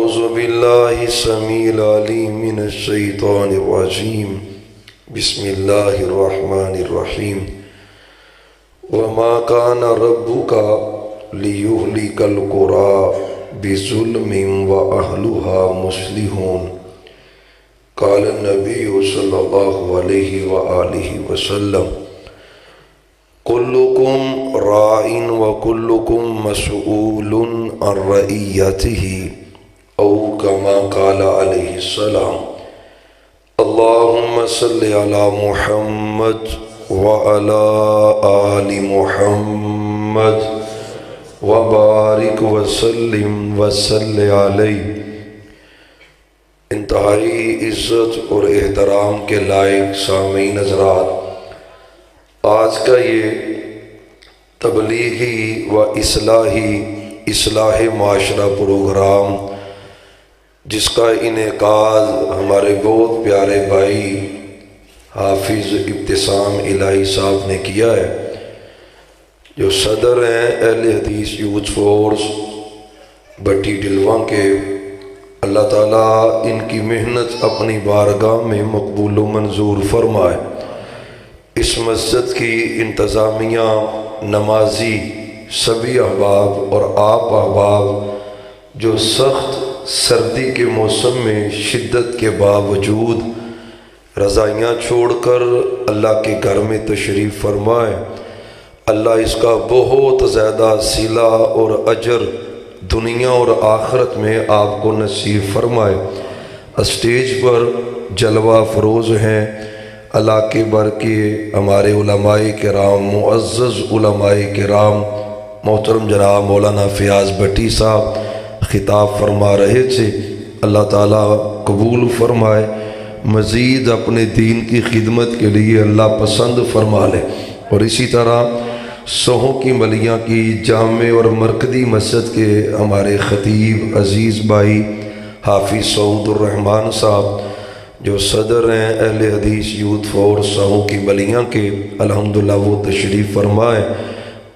أعوذ بالله السميع العليم من الشيطان الرجيم بسم الله الرحمن الرحيم وما كان ربك ليهلك القرى بظلم وأهلها مصلحون قال النبي صلى الله عليه وآله وسلم كلكم راع وكلكم مسؤول عن رعيته أو كما قال عليه السلام اللهم صل على محمد وعلى آل محمد وبارک وسلم وصلی علیہ۔ انتہائی عزت اور احترام کے لائق سامعین حضرات، آج کا یہ تبلیغی و اصلاح معاشرہ پروگرام جس کا انعقاد ہمارے بہت پیارے بھائی حافظ ابتسام الہی صاحب نے کیا ہے، جو صدر ہیں اہل حدیث یوتھ فورس بٹی ڈلواں کے، اللہ تعالیٰ ان کی محنت اپنی بارگاہ میں مقبول و منظور فرمائے۔ اس مسجد کی انتظامیہ، نمازی، سبھی احباب اور آپ احباب جو سخت سردی کے موسم میں شدت کے باوجود رضائیاں چھوڑ کر اللہ کے گھر میں تشریف فرمائے، اللہ اس کا بہت زیادہ صلہ اور اجر دنیا اور آخرت میں آپ کو نصیب فرمائے۔ اسٹیج پر جلوہ فروز ہیں علاقے بھر کے ہمارے علماء کرام، معزز علماء کرام، محترم جناب مولانا فیاض بٹی صاحب خطاب فرما رہے تھے، اللہ تعالیٰ قبول فرمائے، مزید اپنے دین کی خدمت کے لیے اللہ پسند فرما لے۔ اور اسی طرح سہوں کی ملیاں کی جامع اور مرکزی مسجد کے ہمارے خطیب عزیز بھائی حافظ سعود الرحمان صاحب جو صدر ہیں اہل حدیث یوتھ فورس سہوں کی ملیاں کے، الحمدللہ وہ تشریف فرمائے۔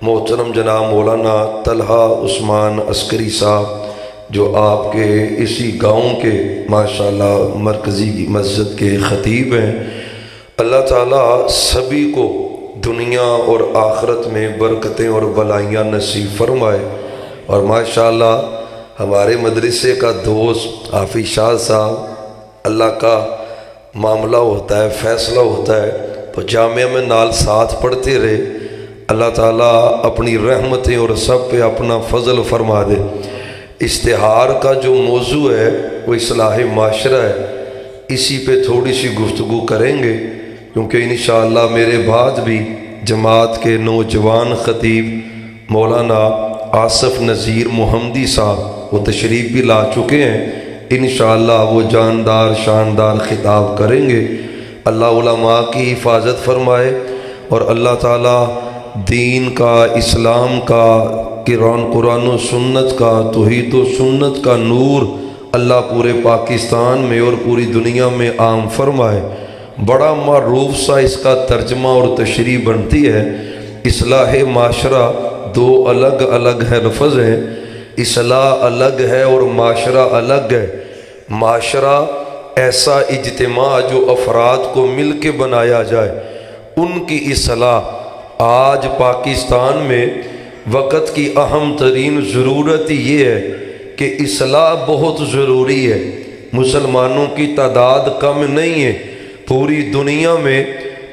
محترم جناب مولانا طلحہ عثمان عسکری صاحب جو آپ کے اسی گاؤں کے ماشاءاللہ مرکزی مسجد کے خطیب ہیں، اللہ تعالیٰ سبھی کو دنیا اور آخرت میں برکتیں اور بلائیاں نصیب فرمائے۔ اور ماشاءاللہ ہمارے مدرسے کا دوست حافظ شاہ صاحب، اللہ کا معاملہ ہوتا ہے، فیصلہ ہوتا ہے تو جامعہ میں نال ساتھ پڑھتے رہے، اللہ تعالیٰ اپنی رحمتیں اور سب پہ اپنا فضل فرما دے۔ اشتہار کا جو موضوع ہے وہ اصلاح معاشرہ ہے، اسی پہ تھوڑی سی گفتگو کریں گے کیونکہ انشاءاللہ میرے بعد بھی جماعت کے نوجوان خطیب مولانا آصف نذیر محمدی صاحب وہ تشریف بھی لا چکے ہیں، انشاءاللہ وہ جاندار شاندار خطاب کریں گے۔ اللہ علماء کی حفاظت فرمائے اور اللہ تعالیٰ دین کا، اسلام کا، قرآن و سنت کا، توحید و سنت کا نور اللہ پورے پاکستان میں اور پوری دنیا میں عام فرمائے۔ بڑا معروف سا اس کا ترجمہ اور تشریح بنتی ہے۔ اصلاح معاشرہ دو الگ الگ ہے لفظ ہیں، اصلاح الگ ہے اور معاشرہ الگ ہے۔ معاشرہ ایسا اجتماع جو افراد کو مل کے بنایا جائے، ان کی اصلاح آج پاکستان میں وقت کی اہم ترین ضرورت یہ ہے کہ اصلاح بہت ضروری ہے۔ مسلمانوں کی تعداد کم نہیں ہے، پوری دنیا میں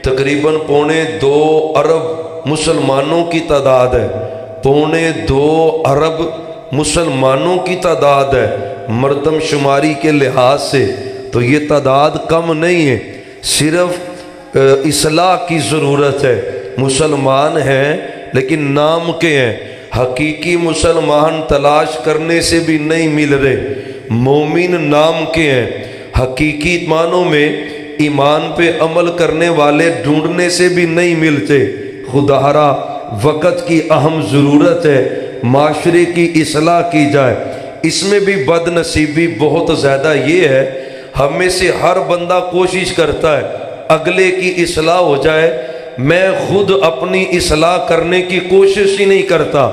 تقریباً 2.25 ارب مسلمانوں کی تعداد ہے، 2.25 ارب مسلمانوں کی تعداد ہے مردم شماری کے لحاظ سے، تو یہ تعداد کم نہیں ہے، صرف اصلاح کی ضرورت ہے۔ مسلمان ہیں لیکن نام کے ہیں، حقیقی مسلمان تلاش کرنے سے بھی نہیں مل رہے، مومن نام کے ہیں، حقیقی معنوں میں ایمان پہ عمل کرنے والے ڈھونڈنے سے بھی نہیں ملتے۔ خدارا وقت کی اہم ضرورت ہے، معاشرے کی اصلاح کی جائے۔ اس میں بھی بد نصیبی بہت زیادہ یہ ہے، ہم میں سے ہر بندہ کوشش کرتا ہے اگلے کی اصلاح ہو جائے، میں خود اپنی اصلاح کرنے کی کوشش ہی نہیں کرتا۔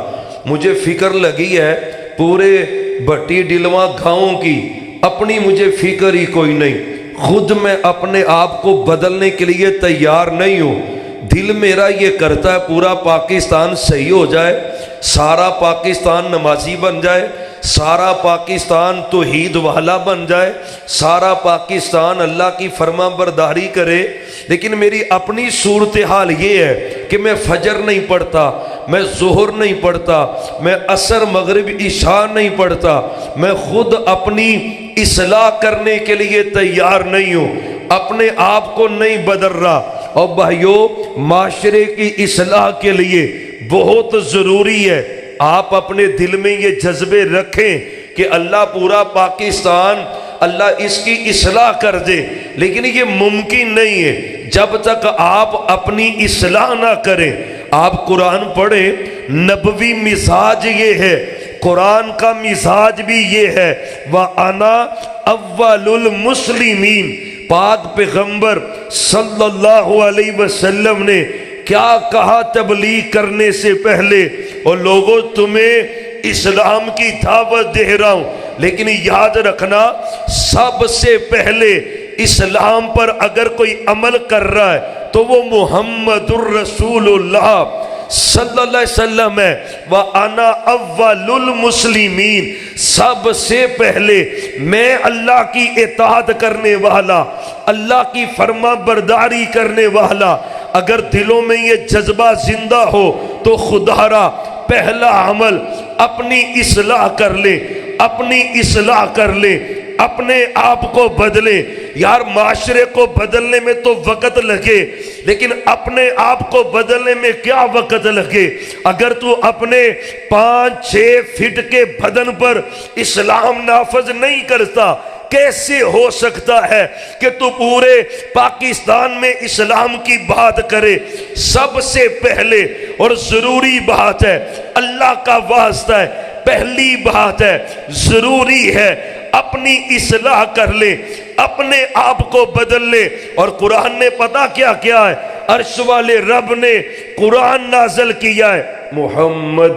مجھے فکر لگی ہے پورے بھٹی ڈلواں گھاؤں کی، اپنی مجھے فکر ہی کوئی نہیں، خود میں اپنے آپ کو بدلنے کے لیے تیار نہیں ہوں۔ دل میرا یہ کرتا ہے پورا پاکستان صحیح ہو جائے، سارا پاکستان نمازی بن جائے، سارا پاکستان توحید والا بن جائے، سارا پاکستان اللہ کی فرما برداری کرے۔ لیکن میری اپنی صورتحال یہ ہے کہ میں فجر نہیں پڑھتا، میں ظہر نہیں پڑھتا، میں عصر مغرب عشاء نہیں پڑھتا، میں خود اپنی اصلاح کرنے کے لیے تیار نہیں ہوں، اپنے آپ کو نہیں بدل رہا۔ اور بھائیو، معاشرے کی اصلاح کے لیے بہت ضروری ہے آپ اپنے دل میں یہ جذبے رکھیں کہ اللہ پورا پاکستان اللہ اس کی اصلاح کر دے، لیکن یہ ممکن نہیں ہے جب تک آپ اپنی اصلاح نہ کریں۔ آپ قرآن پڑھیں، نبوی مزاج یہ ہے، قرآن کا مزاج بھی یہ ہے، وَأَنَا أَوَّلُ الْمُسْلِمِينَ۔ پاک پیغمبر صلی اللہ علیہ وسلم نے کیا کہا تبلیغ کرنے سے پہلے؟ اور لوگوں تمہیں اسلام کی دعوت دے رہا ہوں، لیکن یاد رکھنا سب سے پہلے اسلام پر اگر کوئی عمل کر رہا ہے تو وہ محمد الرسول اللہ صلی اللہ علیہ وسلم ہے۔ وَأَنَا أَوَّلُ الْمُسْلِمِينَ، سب سے پہلے میں اللہ کی اطاعت کرنے والا، اللہ کی فرما برداری کرنے والا۔ اگر دلوں میں یہ جذبہ زندہ ہو تو خدا را پہلا عمل اپنی اصلاح کر لے، اپنی اصلاح کر لے، اپنے آپ کو بدلے۔ یار معاشرے کو بدلنے میں تو وقت لگے، لیکن اپنے آپ کو بدلنے میں کیا وقت لگے؟ اگر تو اپنے 5-6 فٹ کے بدن پر اسلام نافذ نہیں کرتا، کیسے ہو سکتا ہے کہ تو پورے پاکستان میں اسلام کی بات کرے؟ سب سے پہلے اور ضروری بات ہے، اللہ کا واسطہ ہے، پہلی بات ہے، ضروری ہے اپنی اصلاح کر لے، اپنے آپ کو بدل لے۔ اور قرآن نے پتہ کیا کیا ہے؟ عرش والے رب نے قرآن نازل کیا ہے، محمد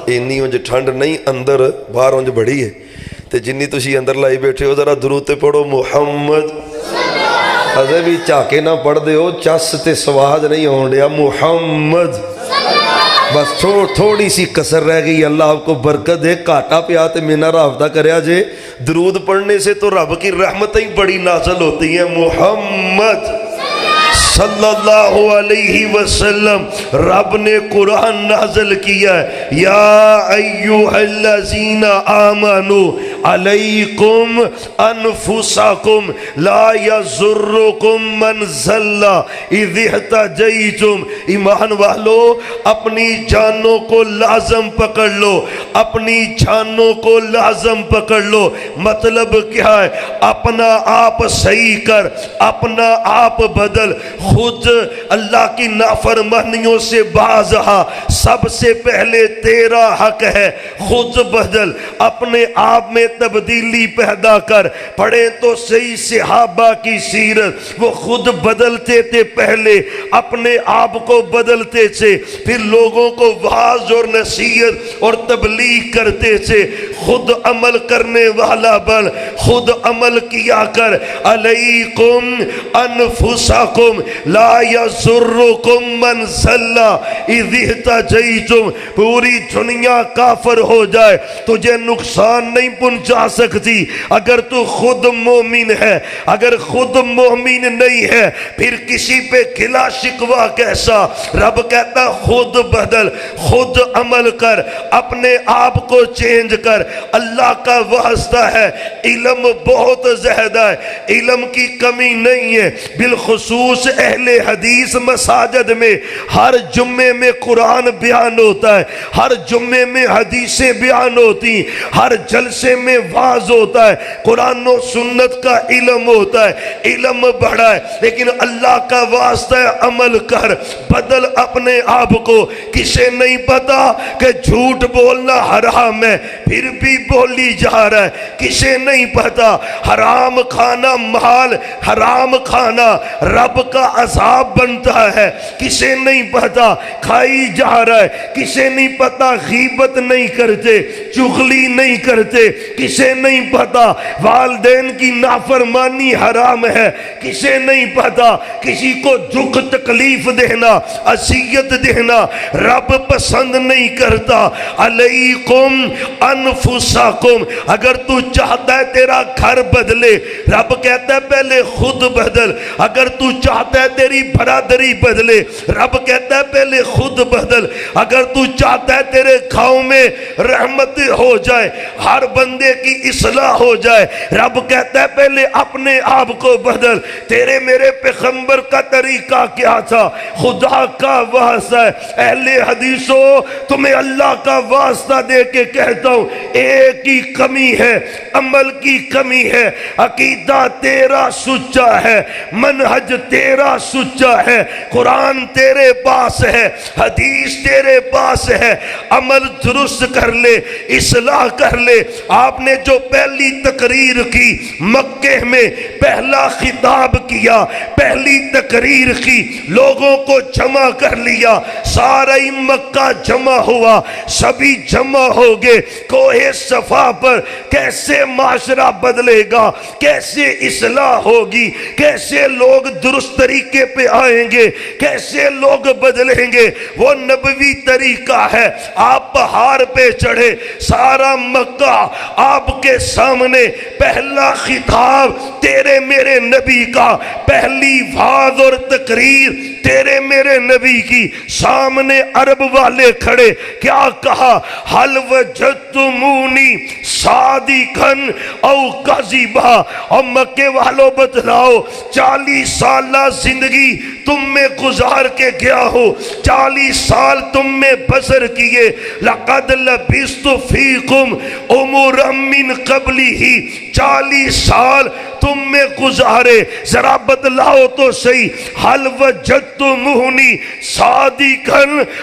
اینی انج ٹھنڈ نہیں اندر، باہر انج بڑی ہے تے جنی تسی اندر لائی بیٹھے ہو، ذرا درود تے پڑھو محمد۔ ازے بھی چاکے نہ پڑھ دے ہو، چس تے سواد نہیں ہون دیا، محمد۔ بس تھوڑی سی کسر رہ گئی، اللہ آپ کو برکت دے، کاٹا پیا تے مینا رابطہ کریا جے۔ درود پڑھنے سے تو رب کی رحمتیں بڑی نازل ہوتی ہیں۔ محمد صلی اللہ علیہ وسلم، رب نے قرآن نازل کیا ہے، یا ایوہ الذین آمنوا علیکم انفسکم لا یضرکم من ضل اذ اہتدیتم۔ ایمان والو اپنی جانوں کو لازم پکڑ لو، اپنی جانوں کو لازم پکڑ لو۔ مطلب کیا ہے؟ اپنا آپ صحیح کر، اپنا آپ بدل، خود اللہ کی نافرمانیوں سے باز آ۔ سب سے پہلے تیرا حق ہے، خود بدل، اپنے آپ میں تبدیلی پیدا کر۔ پڑھیں تو صحیح صحابہ کی سیرت، وہ خود بدلتے تھے، پہلے اپنے آپ کو بدلتے تھے، پھر لوگوں کو واعظ اور نصیحت اور تبلیغ کرتے تھے۔ خود عمل کرنے والا بن، خود عمل کیا کر۔ علیکم انفسکم لا یضرکم من ضل اذ اہتدیتم۔ پوری دنیا کافر ہو جائے تجھے نقصان نہیں پہنچا سکتی اگر تو خود مومن ہے۔ اگر خود مومن نہیں ہے پھر کسی پہ گلا شکوہ کیسا؟ رب کہتا خود بدل، خود عمل کر، اپنے آپ کو چینج کر۔ اللہ کا واسطہ ہے، علم بہت زیادہ ہے، علم کی کمی نہیں ہے۔ بالخصوص اہل حدیث مساجد میں ہر جمعے میں قرآن بیان ہوتا ہے، ہر جمعے میں حدیثیں بیان ہوتی، ہر جلسے میں میں واز ہوتا ہے, قرآن و سنت کا علم ہوتا ہے, علم بڑھا ہے, لیکن اللہ کا واسطہ ہے عمل کر, بدل اپنے آپ کو. کسے نہیں پتا کہ جھوٹ بولنا حرام ہے پھر بھی بولی جا رہا ہے. کسے نہیں پتا حرام کھانا مال حرام کھانا رب کا عذاب بنتا ہے. کسے نہیں پتا کھائی جا رہا ہے. کسے نہیں پتا غیبت نہیں کرتے, چغلی نہیں کرتے. کسے نہیں پتا والدین کی نافرمانی حرام ہے. کسے نہیں پتا کسی کو دکھ تکلیف دینا اذیت دینا رب پسند نہیں کرتا. علیکم انفسکم, اگر تو چاہتا ہے تیرا گھر بدلے رب کہتا ہے پہلے خود بدل. اگر تو چاہتا ہے تیری برادری بدلے رب کہتا ہے پہلے خود بدل. اگر تو چاہتا ہے تیرے گاؤں میں رحمت ہو جائے ہر بندے کی اصلاح ہو جائے رب کہتا ہے پہلے اپنے آپ کو بدل. تیرے میرے پیغمبر کا طریقہ کیا تھا؟ خدا کا واسطہ ہے. اہل حدیثو تمہیں اللہ کا واسطہ دے کے کہتا ہوں, ایک ہی کمی ہے, عمل کی کمی ہے. عقیدہ تیرا سچا ہے, منہج تیرا سچا ہے, قرآن تیرے پاس ہے, حدیث تیرے پاس ہے, عمل درست کر لے, اصلاح کر لے. آپ نے جو پہلی تقریر کی مکے میں, پہلا خطاب کیا, پہلی تقریر کی, لوگوں کو جمع کر لیا, سارا ہی مکہ جمع ہوا, سبھی جمع ہو گئے کوہ صفا پر. کیسے معاشرہ بدلے گا, کیسے اصلاح ہوگی, کیسے لوگ درست طریقے پہ آئیں گے, کیسے لوگ بدلیں گے؟ وہ نبوی طریقہ ہے. آپ پہاڑ پہ چڑھے, سارا مکہ آپ کے سامنے, پہلا خطاب تیرے میرے نبی کا, پہلی واعظ اور تقریر تیرے میرے نبی کی. سامنے عرب والے کھڑے, کیا کہا؟ حل وجدتمونی صادقا او کذبا. اور مکے والوں بتلاؤ 40 سالہ زندگی تم میں گزار کے گیا ہو, 40 سال تم میں بسر کیے. لقد لبثت فیکم عمرا من قبلہ, 40 سال تم میں گزارے. ذرا بتلاؤ تو صحیح, حل وجدتمونی صادقا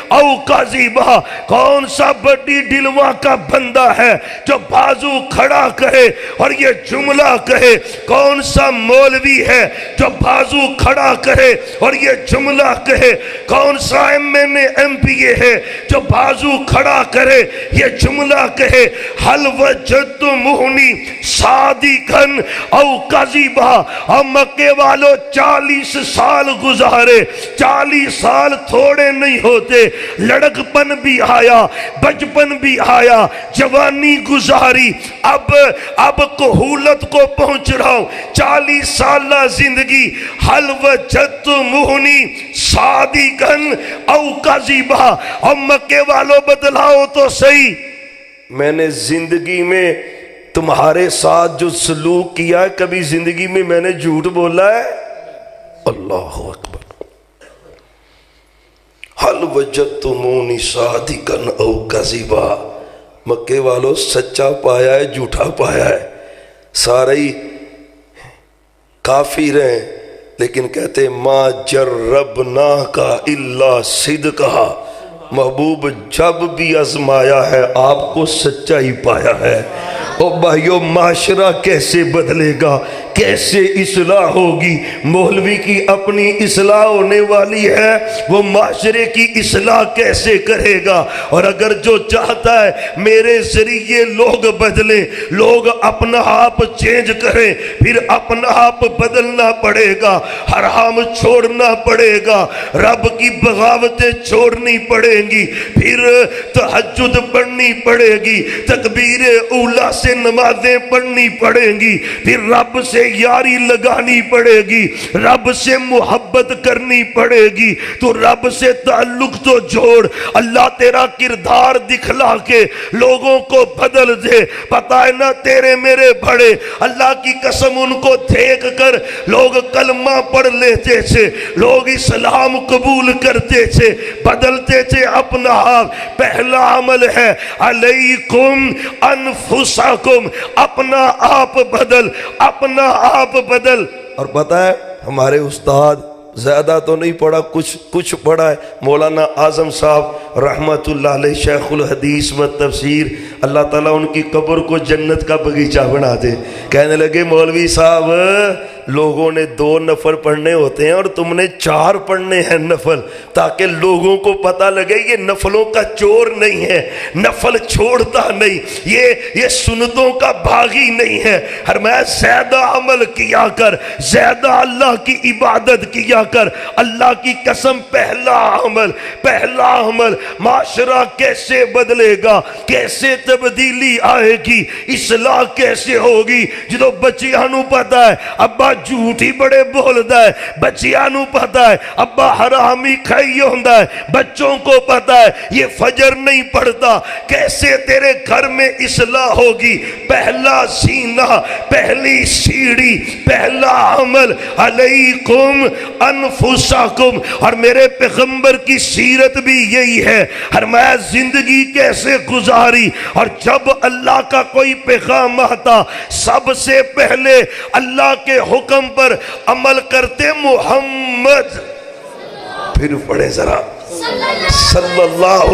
او کذبا. کون سا بڑی ڈلوا کا بندہ ہے جو بازو کھڑا کرے اور یہ جملہ کہے؟ کون سا مولوی ہے جو بازو کھڑا کرے اور یہ جملہ کہے؟ کون سا ایم پی اے ہے جو بازو کھڑا کرے یہ جملہ کہے؟ حل وجدتمونی صادقا او کذبا. اور مکے والوں 40 سال گزارے. 40 سال تھوڑے نہیں ہوتے. لڑکپن بھی آیا, بچپن بھی آیا, جوانی گزاری, اب کہولت کو پہنچ رہا ہوں. 40 سالہ زندگی. حل وجدتمونی صادقا او کذبا. اور مکے والوں بتلاؤ تو صحیح, میں نے زندگی میں تمہارے ساتھ جو سلوک کیا ہے کبھی زندگی میں میں نے جھوٹ بولا ہے؟ اللہ اکبر. حل وجدتمونی صادقا او کذبا. مکے والوں سچا پایا ہے جھوٹا پایا ہے؟ سارے ہی کافر ہیں لیکن کہتے ما جربناک الا صدقا. محبوب جب بھی آزمایا ہے آپ کو سچا ہی پایا ہے. او بھائیو, معاشرہ کیسے بدلے گا, کیسے اصلاح ہوگی؟ مولوی کی اپنی اصلاح ہونے والی ہے, وہ معاشرے کی اصلاح کیسے کرے گا؟ اور اگر جو چاہتا ہے میرے ذریعے لوگ بدلیں, لوگ اپنا آپ چینج کریں, پھر اپنا آپ بدلنا پڑے گا, حرام چھوڑنا پڑے گا, رب کی بغاوتیں چھوڑنی پڑیں گی, پھر تہجد پڑھنی پڑے گی, تکبیر اولا سے نمازیں پڑھنی پڑیں گی, پھر رب سے یاری لگانی پڑے گی, رب سے محبت کرنی پڑے گی. تو رب سے تعلق تو جوڑ, اللہ تیرا کردار دکھلا کے لوگوں کو بدل دے. پتہ ہے نا تیرے میرے بڑے, اللہ کی قسم ان کو دیکھ کر لوگ کلمہ پڑھ لیتے تھے, لوگ اسلام قبول کرتے تھے, بدلتے تھے اپنا آپ، پہلا عمل ہے علیکم انفسکم، اپنا آپ بدل، اپنا آپ بدل۔ اور پتہ ہے ہمارے استاد زیادہ تو نہیں پڑھا، کچھ پڑھا ہے، مولانا اعظم صاحب رحمت اللہ علیہ، شیخ الحدیث و تفسیر، اللہ تعالیٰ ان کی قبر کو جنت کا باغیچہ بنا دے۔ کہنے لگے مولوی صاحب لوگوں نے 2 نفل پڑھنے ہوتے ہیں اور تم نے 4 پڑھنے ہیں نفل، تاکہ لوگوں کو پتہ لگے یہ نفلوں کا چور نہیں ہے، نفل چھوڑتا نہیں، یہ سنتوں کا باغی نہیں ہے۔ فرمایا زیادہ عمل کیا کر، زیادہ اللہ کی عبادت کیا کر۔ اللہ کی قسم پہلا عمل معاشرہ کیسے بدلے گا، کیسے تبدیلی آئے گی، اصلاح کیسے ہوگی؟ جدو بچیاں نو پتا ہے ابا جھوٹ ہی بڑے بولدا ہے، بچیاں نو پتا ہے ابا حرامی کھائی ہوندا ہے، بچوں کو پتا ہے یہ فجر نہیں پڑھتا، کیسے تیرے گھر میں اصلاح ہوگی؟ پہلا سینہ، پہلی سیڑھی، پہلا عمل علیکم انفسکم۔ اور میرے پیغمبر کی سیرت بھی یہی ہے، فرمایا زندگی کیسے گزاری، اور جب اللہ کا کوئی پیغام آتا سب سے پہلے اللہ کے حکم پر عمل کرتے محمد، پھر پڑھے ذرا صلی اللہ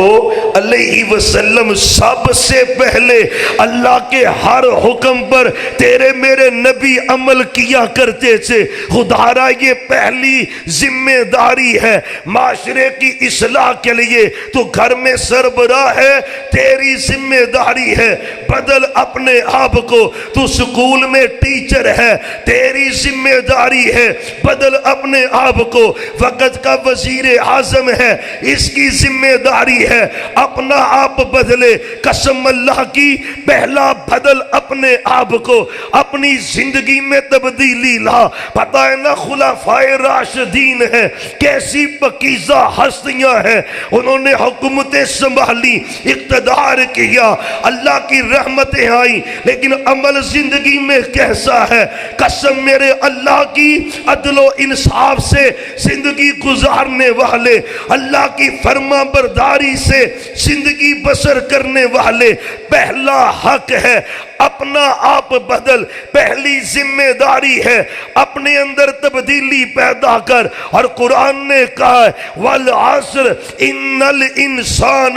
علیہ وسلم، سب سے پہلے اللہ کے ہر حکم پر تیرے میرے نبی عمل کیا کرتے تھے۔ خدارا یہ پہلی ذمہ داری ہے معاشرے کی اصلاح کے لیے۔ تو گھر میں سربراہ ہے، تیری ذمہ داری ہے بدل اپنے آپ کو۔ تو سکول میں ٹیچر ہے، تیری ذمہ داری ہے بدل اپنے آپ کو۔ وقت کا وزیر اعظم ہے، اس کی ذمہ داری ہے اپنا آپ بدلے۔ قسم اللہ کی پہلا بدل اپنے آپ کو، اپنی زندگی میں تبدیلی لا۔ پتہ ہے نا خلفائے راشدین ہیں، کیسی پاکیزہ ہستیاں ہیں، انہوں نے حکومتیں سنبھالی، اقتدار کیا، اللہ کی رحمتیں آئیں، لیکن عمل زندگی میں کیسا ہے؟ قسم میرے اللہ کی، عدل و انصاف سے زندگی گزارنے والے، اللہ کی فرما برداری سے زندگی بسر کرنے والے، پہلا حق ہے اپنا آپ بدل، پہلی ذمہ داری ہے اپنے اندر تبدیلی پیدا کر۔ اور قرآن نے کہا ہے والعصر ان الانسان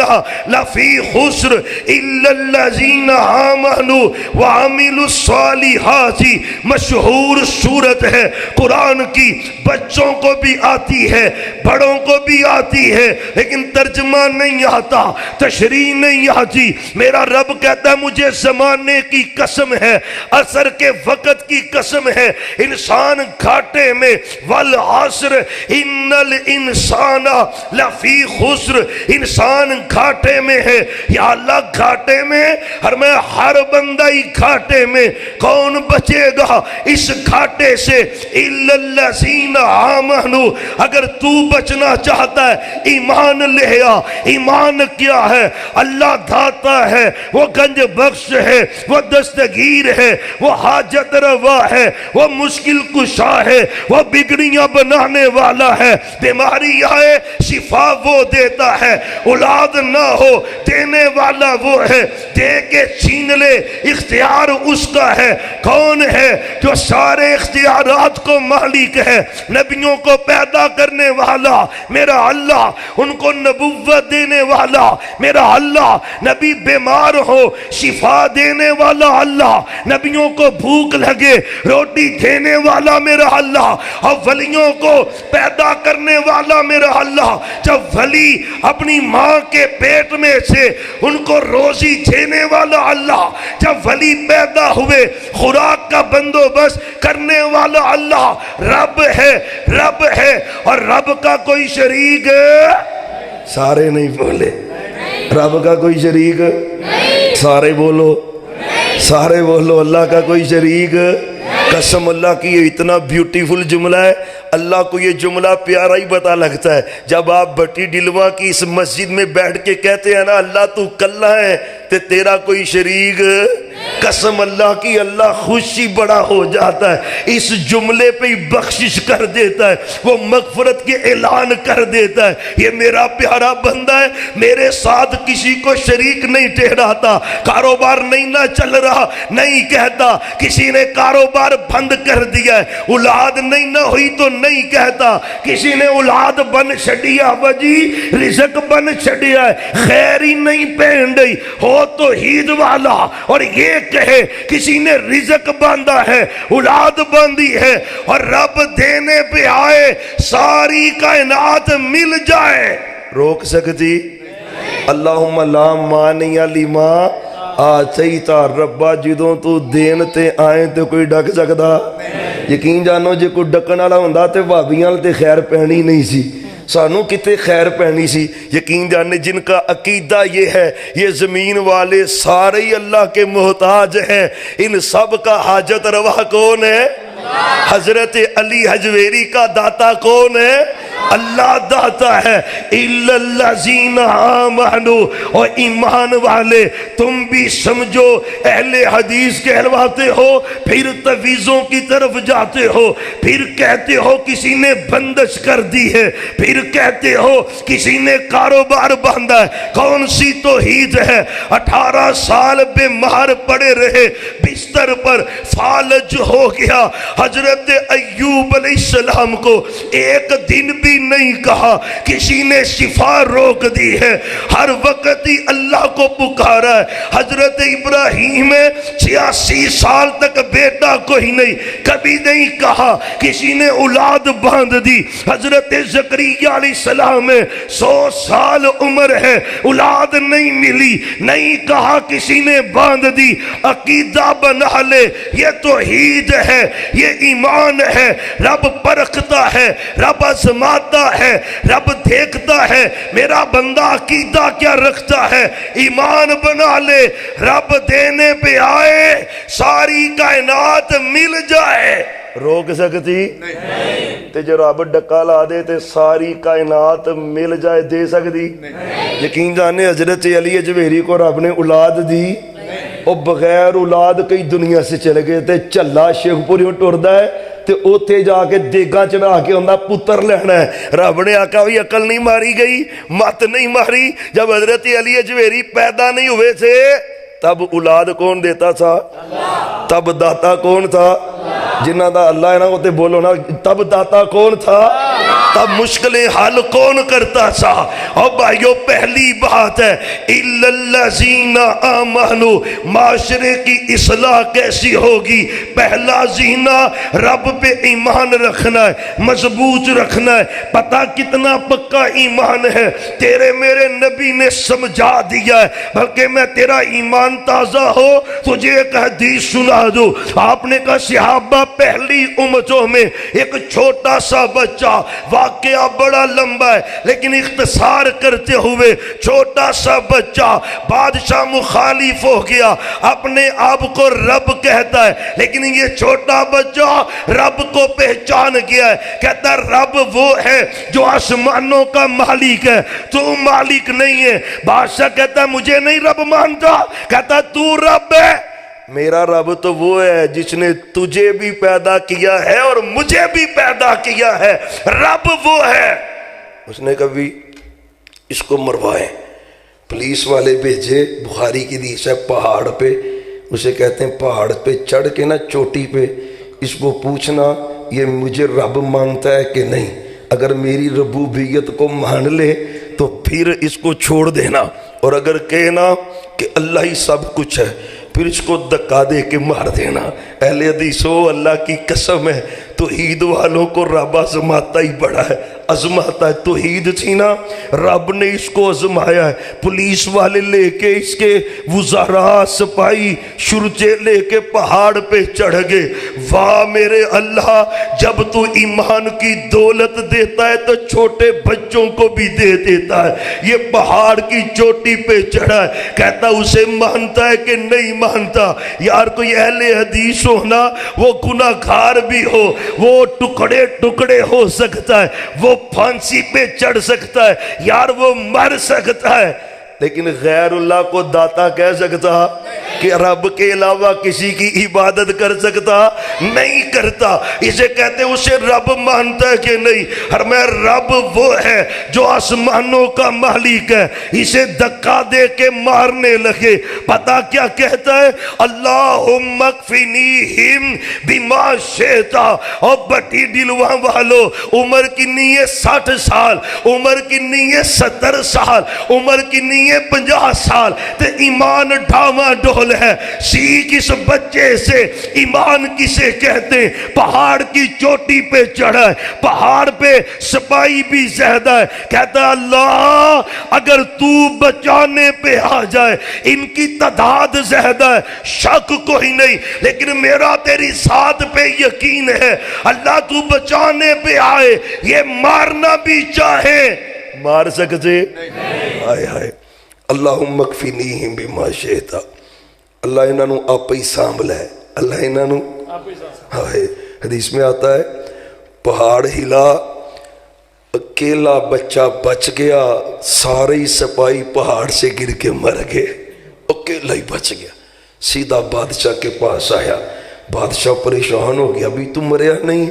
لفی خسر الا الذین آمنوا وعملوا الصالحات، مشہور سورت ہے قرآن کی، بچوں کو بھی آتی ہے، بڑوں کو بھی آتی ہے، لیکن ترجمہ نہیں آتا، تشریح نہیں آتی۔ میرا رب کہتا ہے مجھے زمانے کی قسم ہے، عصر کے وقت کی قسم ہے، انسان گھاٹے میں، والعصر ان الانسان لفی خسر، انسان گھاٹے میں ہے۔ یا اللہ گھاٹے میں، ہر بندہ ہی گھاٹے میں، کون بچے گا اس گھاٹے سے؟ الا الذین آمنوا، اگر تو بچنا چاہتا ہے ایمان لے آ۔ ایمان کیا ہے؟ اللہ داتا ہے، وہ گنج بخش ہے، وہ دستگیر ہے، وہ حاجت روا ہے، وہ مشکل کشا ہے، وہ بگڑیاں بنانے والا ہے، بیماری آئے شفا وہ دیتا ہے، اولاد نہ ہو دینے والا وہ ہے، دے کے چھین لے اختیار اس کا ہے۔ کون ہے جو سارے اختیارات کو مالک ہے؟ نبیوں کو پیدا کرنے والا میرا اللہ، ان کو نبوت دینے والا میرا اللہ، نبی بیمار ہو شفا دینے والا اللہ، نبیوں کو بھوک لگے روٹی دینے والا میرا اللہ، اور ولیوں کو پیدا کرنے والا میرا اللہ۔ جب ولی اپنی ماں کے پیٹ میں سے ان کو روزی دینے والا اللہ، جب ولی پیدا ہوئے خوراک کا بندوبست کرنے والا اللہ، رب ہے، رب ہے، اور رب کا کوئی شریک سارے نہیں بولے، رب کا کوئی شریک سارے بولو، سارے بولو، اللہ کا کوئی شریک۔ قسم اللہ کی یہ اتنا بیوٹیفل جملہ ہے، اللہ کو یہ جملہ پیارا ہی پتا لگتا ہے جب آپ بٹی ڈلوا کی اس مسجد میں بیٹھ کے کہتے ہیں نا اللہ تو کلہ ہے تے تیرا کوئی شریک قسم اللہ کی، اللہ خوشی بڑا ہو جاتا ہے، اس جملے پہ ہی بخشش کر دیتا ہے، وہ مغفرت کے اعلان کر دیتا ہے، یہ میرا پیارا بندہ ہے، میرے ساتھ کسی کو شریک نہیں ٹھہراتا، کاروبار نہیں نہ چل رہا نہیں کہتا، کسی نے کاروبار بند کر دیا ہے، اولاد نہیں نہ ہوئی تو نہیں کہتا، کسی نے اولاد بن چھڑیا بجی رزق بن چھڑیا ہے، خیر ہی نہیں پہن رہی ہو تو عید والا، اور یہ کہے کسی نے رزق باندھا ہے، اولاد باندھی ہے، اور رب دینے پہ آئے ساری کائنات مل جائے، روک سکتی؟ اللہم لا مانع لما آتیتا، ربا جدوں تو دین تے آئیں تے کوئی ڈک سکدا؟ یقین جانو جے کوئی ڈکن والا ہوندا تے بھابیاں تے خیر پہنی نہیں سی، سانو کتے خیر پہنی سی۔ یقین جانے جن کا عقیدہ یہ ہے یہ زمین والے سارے ہی اللہ کے محتاج ہیں، ان سب کا حاجت روا کون ہے؟ حضرت علی حجویری کا داتا کون ہے؟ اللہ داتا ہے۔ اِلَّا الَّذِينَ آمَنُوا، اور ایمان والے تم بھی سمجھو، اہل حدیث کہلواتے ہو، پھر تویزوں کی طرف جاتے ہو، پھر کہتے ہو کسی نے بندش کر دی ہے، پھر کہتے ہو کسی نے کاروبار باندھا ہے، کون سی توحید ہے؟ 18 سال بیمار پڑے رہے بستر پر، فالج ہو گیا۔ حضرت ایوب علیہ السلام کو ایک دن بھی نہیں کہا کسی نے شفا روک دی ہے، ہر وقت ہی اللہ کو پکارا ہے۔ حضرت ابراہیم 86 سال تک بیٹا کوئی نہیں، کبھی نہیں کہا کسی نے اولاد باندھ دی۔ حضرت زکریا علیہ السلام 100 سال عمر ہے، اولاد نہیں ملی، نہیں کہا کسی نے باندھ دی۔ عقیدہ بنا لے، یہ توحید ہے، یہ ایمان ہے، رب پرکھتا ہے، رب آزماتا ہے، رب دیکھتا ہے میرا بندہ عقیدہ کیا رکھتا ہے۔ ایمان بنا لے، رب دینے پہ آئے ساری کائنات مل جائے، روک سکتی؟ نہیں۔ تے جو رب ڈکا لا دے تے ساری کائنات مل جائے، دے سکتی؟ نہیں۔ یقین جانے حضرت علی حجویری کو رب نے اولاد دی، اور بغیر اولاد کئی دنیا سے چلے گئے تے چلا شیخ پوری ٹردا ہے تے اوتھے جا کے دیگاں چڑھا کے ہوندا پتر لینا ہے۔ رب نے آکھا بھی عقل نہیں ماری گئی، مت نہیں ماری۔ جب حضرت علی حجویری پیدا نہیں ہوئے تھے تب اولاد کون دیتا تھا؟ اللہ۔ تب داتا کون تھا؟ جنہ دا اللہ ہے نا وہ تے بولو نا، تب داتا کون تھا؟ تب مشکلیں حل کون کرتا تھا؟ اور بھائیو پہلی بات ہے اِلَّا الَّذِينَ آمَنُوا، معاشرے کی اصلاح کیسی ہوگی؟ پہلا زینہ رب پہ ایمان رکھنا ہے، مضبوط رکھنا ہے۔ پتہ کتنا پکا ایمان ہے تیرے میرے نبی نے سمجھا دیا ہے، بلکہ میں تیرا ایمان تازہ ہو تجھے ایک حدیث سنا دوں۔ آپ نے کہا صحابہ پہلی امتوں میں ایک چھوٹا سا بچہ، واقعہ بڑا لمبا ہے لیکن اختصار کرتے ہوئے، چھوٹا سا بچہ بادشاہ مخالف ہو گیا، اپنے آپ کو رب کہتا ہے، لیکن یہ چھوٹا بچہ رب کو پہچان گیا ہے، کہتا ہے رب وہ ہے جو آسمانوں کا مالک ہے، تو مالک نہیں ہے۔ بادشاہ کہتا ہے مجھے نہیں رب مانتا، کہتا ہے تو رب ہے۔ میرا رب تو وہ ہے جس نے تجھے بھی پیدا کیا ہے اور مجھے بھی پیدا کیا ہے، رب وہ ہے۔ اس نے کبھی اس کو مروائے، پولیس والے بھیجے، بخاری کی حدیث ہے، پہاڑ پہ، اسے کہتے ہیں پہاڑ پہ چڑھ کے نا چوٹی پہ اس کو پوچھنا یہ مجھے رب مانتا ہے کہ نہیں، اگر میری ربوبیت کو مان لے تو پھر اس کو چھوڑ دینا، اور اگر کہنا کہ اللہ ہی سب کچھ ہے پھر اس کو دھکا دے کے مار دینا۔ اہل حدیثو اللہ کی قسم ہے توحید والوں کو رب آزماتا ہی بڑا ہے، آزماتا ہے۔ توحید تھی نا، رب نے اس کو آزمایا ہے۔ پولیس والے لے کے اس کے وزراء سپاہی شرچے لے کے پہاڑ پہ چڑھ گئے۔ واہ میرے اللہ، جب تو ایمان کی دولت دیتا ہے تو چھوٹے بچوں کو بھی دے دیتا ہے۔ یہ پہاڑ کی چوٹی پہ چڑھا ہے، کہتا اسے مانتا ہے کہ نہیں مانتا؟ یار کوئی اہل حدیث ہو نا، وہ گناہگار بھی ہو، وہ ٹکڑے ٹکڑے ہو سکتا ہے، وہ پھانسی پہ چڑھ سکتا ہے، یار وہ مر سکتا ہے، لیکن غیر اللہ کو داتا کہہ سکتا؟ کہ رب کے علاوہ کسی کی عبادت کر سکتا نہیں کرتا. اسے کہتے اسے رب مانتا ہے کہ نہیں؟ فرمایا رب وہ ہے جو آسمانوں کا مالک ہے. اسے دھکا دے کے مارنے لگے. پتا کیا کہتا ہے؟ اللہم اکفنیہم بما شئت. اور بٹی ڈلواں والو، عمر کنی ہے 60 سال، عمر کنی ہے 70 سال، عمر کنی ہے 50 سال، تے ایمان ڈھاواں ڈول ہے. سیکھ اس بچے سے ایمان کسے کہتے ہیں؟ پہاڑ کی چوٹی پہ چڑھا ہے، پہاڑ پہ سپاہی بھی زیادہ ہے. کہتا ہے اللہ اگر تو بچانے پہ آ جائے، ان کی تعداد زیادہ ہے، شک کوئی نہیں، لیکن میرا تیری ذات پہ یقین ہے. اللہ تو بچانے پہ آئے، یہ مارنا بھی چاہے مار سکتے ہائے ہائے. اللہم اکفنیہم بما شئت. اللہ انہوں آپ ہی سانبھلا ہے، اللہ انہوں ہائے. حدیث میں آتا ہے پہاڑ ہلا، اکیلا بچہ بچ گیا، سارے سپاہی پہاڑ سے گر کے مر گئے، اکیلا ہی بچ گیا. سیدھا بادشاہ کے پاس آیا. بادشاہ پریشان ہو گیا، ابھی تم مریا نہیں؟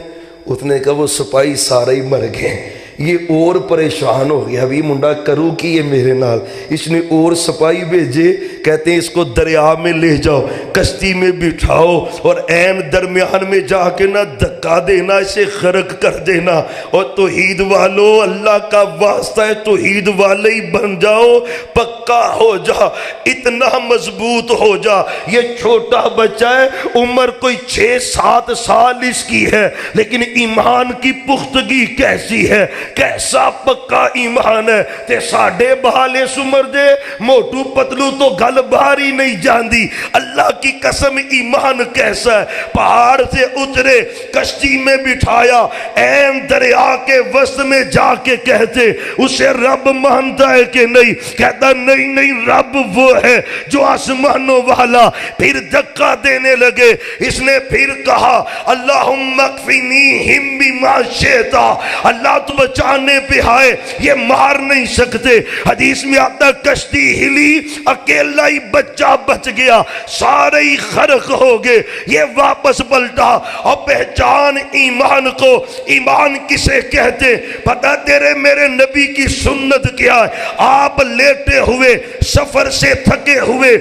اس نے کہا وہ سپاہی سارے ہی مر گئے. یہ اور پریشان ہو گیا، ابھی منڈا کرو کی یہ میرے نال. اس نے اور سپاہی بھیجے، کہتے ہیں اس کو دریا میں لے جاؤ، کشتی میں بٹھاؤ، اور عین درمیان میں جا کے نہ دھکا دینا، اسے غرق کر دینا. اور توحید والو اللہ کا واسطہ ہے، توحید والے ہی بن جاؤ، پکا ہو جا، اتنا مضبوط ہو جا. یہ چھوٹا بچہ ہے، عمر کوئی 6-7 سال اس کی ہے، لیکن ایمان کی پختگی کیسی ہے، کیسا پکا ایمان ہے. تے ساڑھے بحالے سمر دے موٹو پتلو تو گل باری نہیں جاندی. اللہ کی قسم ایمان کیسا ہے. پہاڑ سے اترے، کشتی میں بٹھایا، این دریا کے وسط میں جا کے کہتے اسے رب مانتا ہے کہ نہیں؟ کہتا نہیں نہیں رب وہ ہے جو آسمانوں والا. پھر دھکا دینے لگے. اس نے پھر کہا اللہم اکفنیہم بما شئت. اللہ تو بچانے پہ آئے، یہ مار نہیں سکتے. حدیث میں آتا کشتی ہلی، اکیلا ہی بچہ بچ گیا، سارے ہی غرق ہو گئے. یہ واپس پلٹا اور پہچان ایمان کو. ایمان کسے کہتے؟ پتہ تیرے میرے نبی کی سنت کیا ہے؟ آپ لیٹے ہوئے، سفر سے تھکے ہوئے،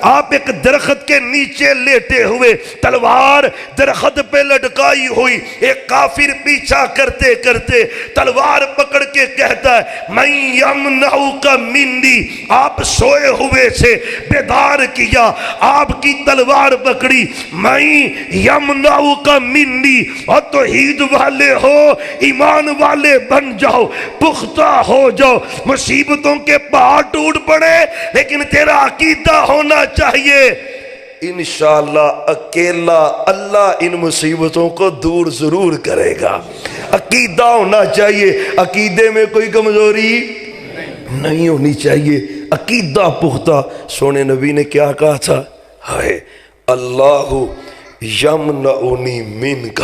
آپ ایک درخت کے نیچے لیٹے ہوئے، تلوار درخت پہ لٹکائی ہوئی، ایک کافر پیچھا کرتے کرتے تلوار پکڑ کے کہتا ہے میں یمنعک منی. آپ سوئے ہوئے سے بیدار کیا، آپ کی تلوار پکڑی، میں یمنعک منی. اور توحید والے ہو، ایمان والے بن جاؤ، پختہ ہو جاؤ. مصیبتوں کے پہاڑ ٹوٹ پڑے لیکن تیرا عقیدہ ہونا چاہیے. انشاءاللہ اکیلا اللہ ان مصیبتوں کو دور ضرور کرے گا. عقیدہ ہونا چاہیے، عقیدے میں کوئی کمزوری نہیں ہونی چاہیے، عقیدہ پختہ. سونے نبی نے کیا کہا تھا؟ ہائے اللہ یمنعنی منک.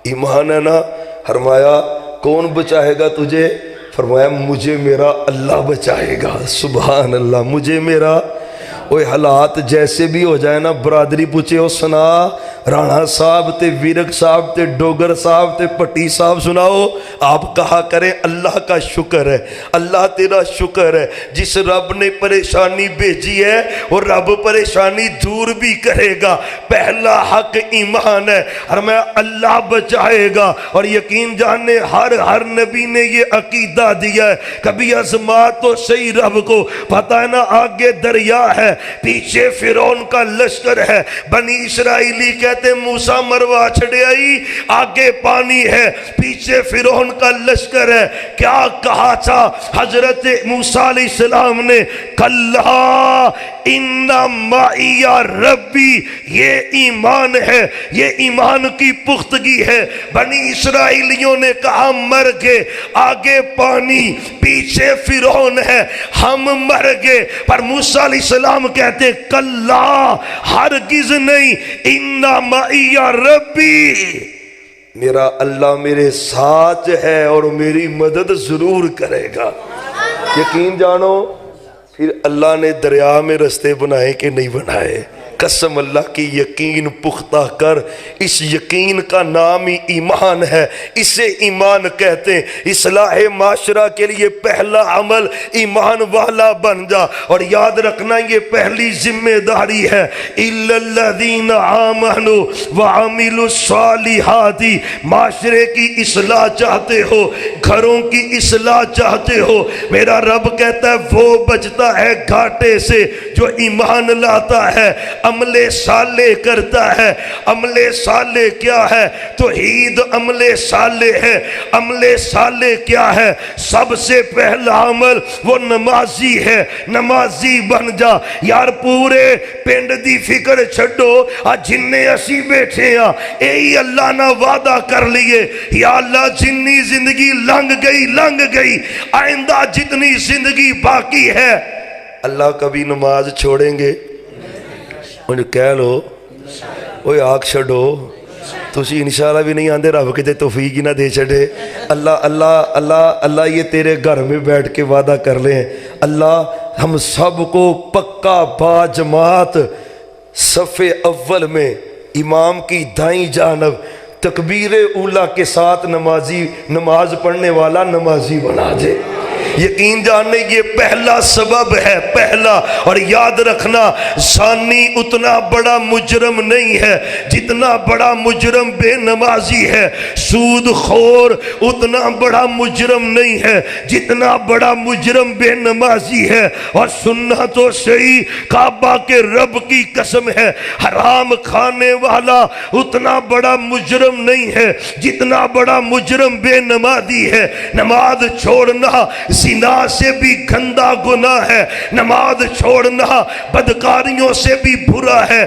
ایمان ہے نا؟ فرمایا کون بچائے گا تجھے؟ فرمایا مجھے میرا اللہ بچائے گا. سبحان اللہ. مجھے میرا اوہ حالات جیسے بھی ہو جائے نا، برادری پوچھے ہو سنا رانا صاحب تے ویرک صاحب تے ڈوگر صاحب تے پٹی صاحب سناؤ، آپ کہا کریں اللہ کا شکر ہے، اللہ تیرا شکر ہے جس رب نے پریشانی بھیجی ہے اور رب پریشانی دور بھی کرے گا. پہلا حق ایمان ہے، اور میں اللہ بچائے گا. اور یقین جاننے ہر نبی نے یہ عقیدہ دیا ہے. کبھی آزما تو صحیح رب کو. پتہ ہے نا آگے دریا ہے، پیچھے فرعون کا لشکر ہے. بنی اسرائیلی کہتے موسیٰ مروا چھڑے آئی، آگے پانی ہے، پیچھے فرعون کا لشکر ہے. کیا کہا تھا حضرت موسیٰ علیہ السلام نے؟ کلا ان معی ربی. یہ ایمان ہے، یہ ایمان کی پختگی ہے. بنی اسرائیلیوں نے کہا مر گئے، آگے پانی، پیچھے فرعون ہے، ہم مر گئے. پر موسیٰ علیہ السلام کہتے کلا ہرگز نہیں، ان معی ربی، میرا اللہ میرے ساتھ ہے اور میری مدد ضرور کرے گا. یقین جانو پھر اللہ نے دریا میں رستے بنائے کہ نہیں بنائے؟ قسم اللہ کی، یقین پختہ کر، اس یقین کا نام ہی ایمان ہے، اسے ایمان کہتے ہیں۔ اصلاح معاشرہ کے لیے پہلا عمل ایمان والا بن جا، اور یاد رکھنا یہ پہلی ذمہ داری ہے۔ اِلَّا الَّذِينَ آمَنُوا وَعَمِلُوا الصَّالِحَاتِ، معاشرے کی اصلاح چاہتے ہو، گھروں کی اصلاح چاہتے ہو، میرا رب کہتا ہے وہ بچتا ہے گھاٹے سے جو ایمان لاتا ہے، عمل صالح کرتا ہے۔ عمل صالح کیا ہے؟ توحید عمل صالح ہے۔ عمل صالح کیا ہے؟ سب سے پہلا عمل وہ نمازی ہے۔ نمازی بن جا یار، پورے پنڈ دی فکر چھڈو، جننے اسی بیٹھے ہاں اے اللہ نہ وعدہ کر لیے، یا اللہ جنی زندگی لنگ گئی، آئندہ جتنی زندگی باقی ہے اللہ کبھی نماز چھوڑیں گے؟ انہیں کہہ لو، اوہ آگ چھڑو، تسی انشاءاللہ بھی نہیں آندے، رب کتے توفیق ہی نہ دے چھڑے۔ اللہ یہ تیرے گھر میں بیٹھ کے وعدہ کر لیں، اللہ ہم سب کو پکا با جماعت صف اول میں امام کی دائیں جانب تکبیر اولا کے ساتھ نماز پڑھنے والا نمازی بنا دے۔ یقین جاننے یہ پہلا سبب ہے، پہلا۔ اور یاد رکھنا زانی اتنا بڑا مجرم نہیں ہے جتنا بڑا مجرم بے نمازی ہے، سود خور اتنا بڑا مجرم نہیں ہے جتنا بڑا مجرم بے نمازی ہے۔ اور سننا تو صحیح، کعبہ کے رب کی قسم ہے، حرام کھانے والا اتنا بڑا مجرم نہیں ہے جتنا بڑا مجرم بے نمازی ہے۔ نماز چھوڑنا زنا سے بھی گندا گناہ ہے، نماز چھوڑنا بدکاریوں سے بھی برا ہے،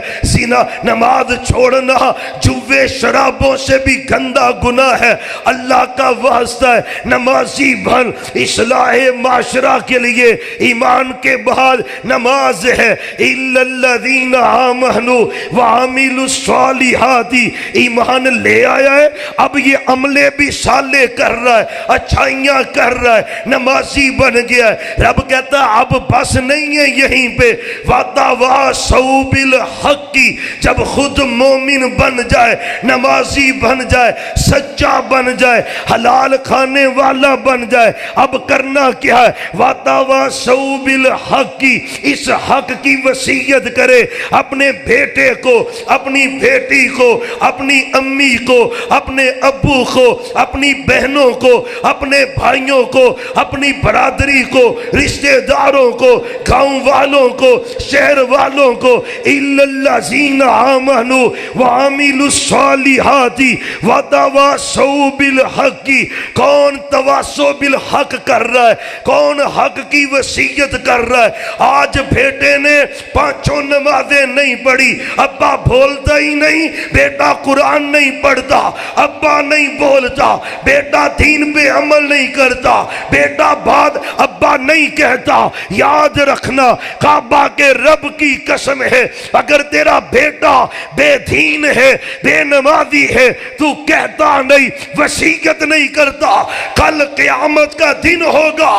نماز چھوڑنا جوے شرابوں سے بھی گندا گناہ ہے۔ اللہ کا واسطہ ہے نمازی بن۔ اصلاح معاشرہ کے لیے ایمان کے بعد نماز ہے۔ اِلَّا الَّذِينَ آمَنُوا وَعَمِلُوا الصَّالِحَاتِ، ایمان لے آیا ہے، اب یہ عملے بھی صالح کر رہا ہے، اچھائیاں کر رہا ہے، نمازی بن گیا ہے۔ رب کہتا ہے اب بس نہیں ہے یہیں پہ، وَتَوَاصَوْا بِالْحَقِّ، جب خود مومن بن جائے، نمازی بن جائے، سچا بن جائے، حلال کھانے والا بن جائے، اب کرنا کیا ہے؟ وَتَوَاصَوْا بِالْحَقِّ، اس حق کی وصیت کرے اپنے بیٹے کو، اپنی بیٹی کو، اپنی امی کو، اپنے ابو کو، اپنی بہنوں کو، اپنے بھائیوں کو، اپنی برادری کو، رشتہ داروں کو، گاؤں والوں کو، شہر والوں کو۔ اِلَّا الَّذِينَ آمَنُوا وَعَمِلُوا الصَّالِحَاتِ وَتَوَاصَوْا بِالْحَقِّ، کون تواصو بالحق کر رہا ہے؟ کون حق کی وصیت کر رہا ہے؟ آج بیٹے نے 5 نمازیں نہیں پڑھی، ابا بولتا ہی نہیں، بیٹا قرآن نہیں پڑھتا، ابا نہیں بولتا، بیٹا دین پہ عمل نہیں کرتا، بیٹا بات ابا نہیں کہتا۔ یاد رکھنا کعبہ کے رب کی قسم ہے، اگر تیرا بیٹا بے دین ہے، بے نمازی ہے، تو کہتا نہیں، وصیت نہیں کرتا، کل قیامت کا دن ہوگا،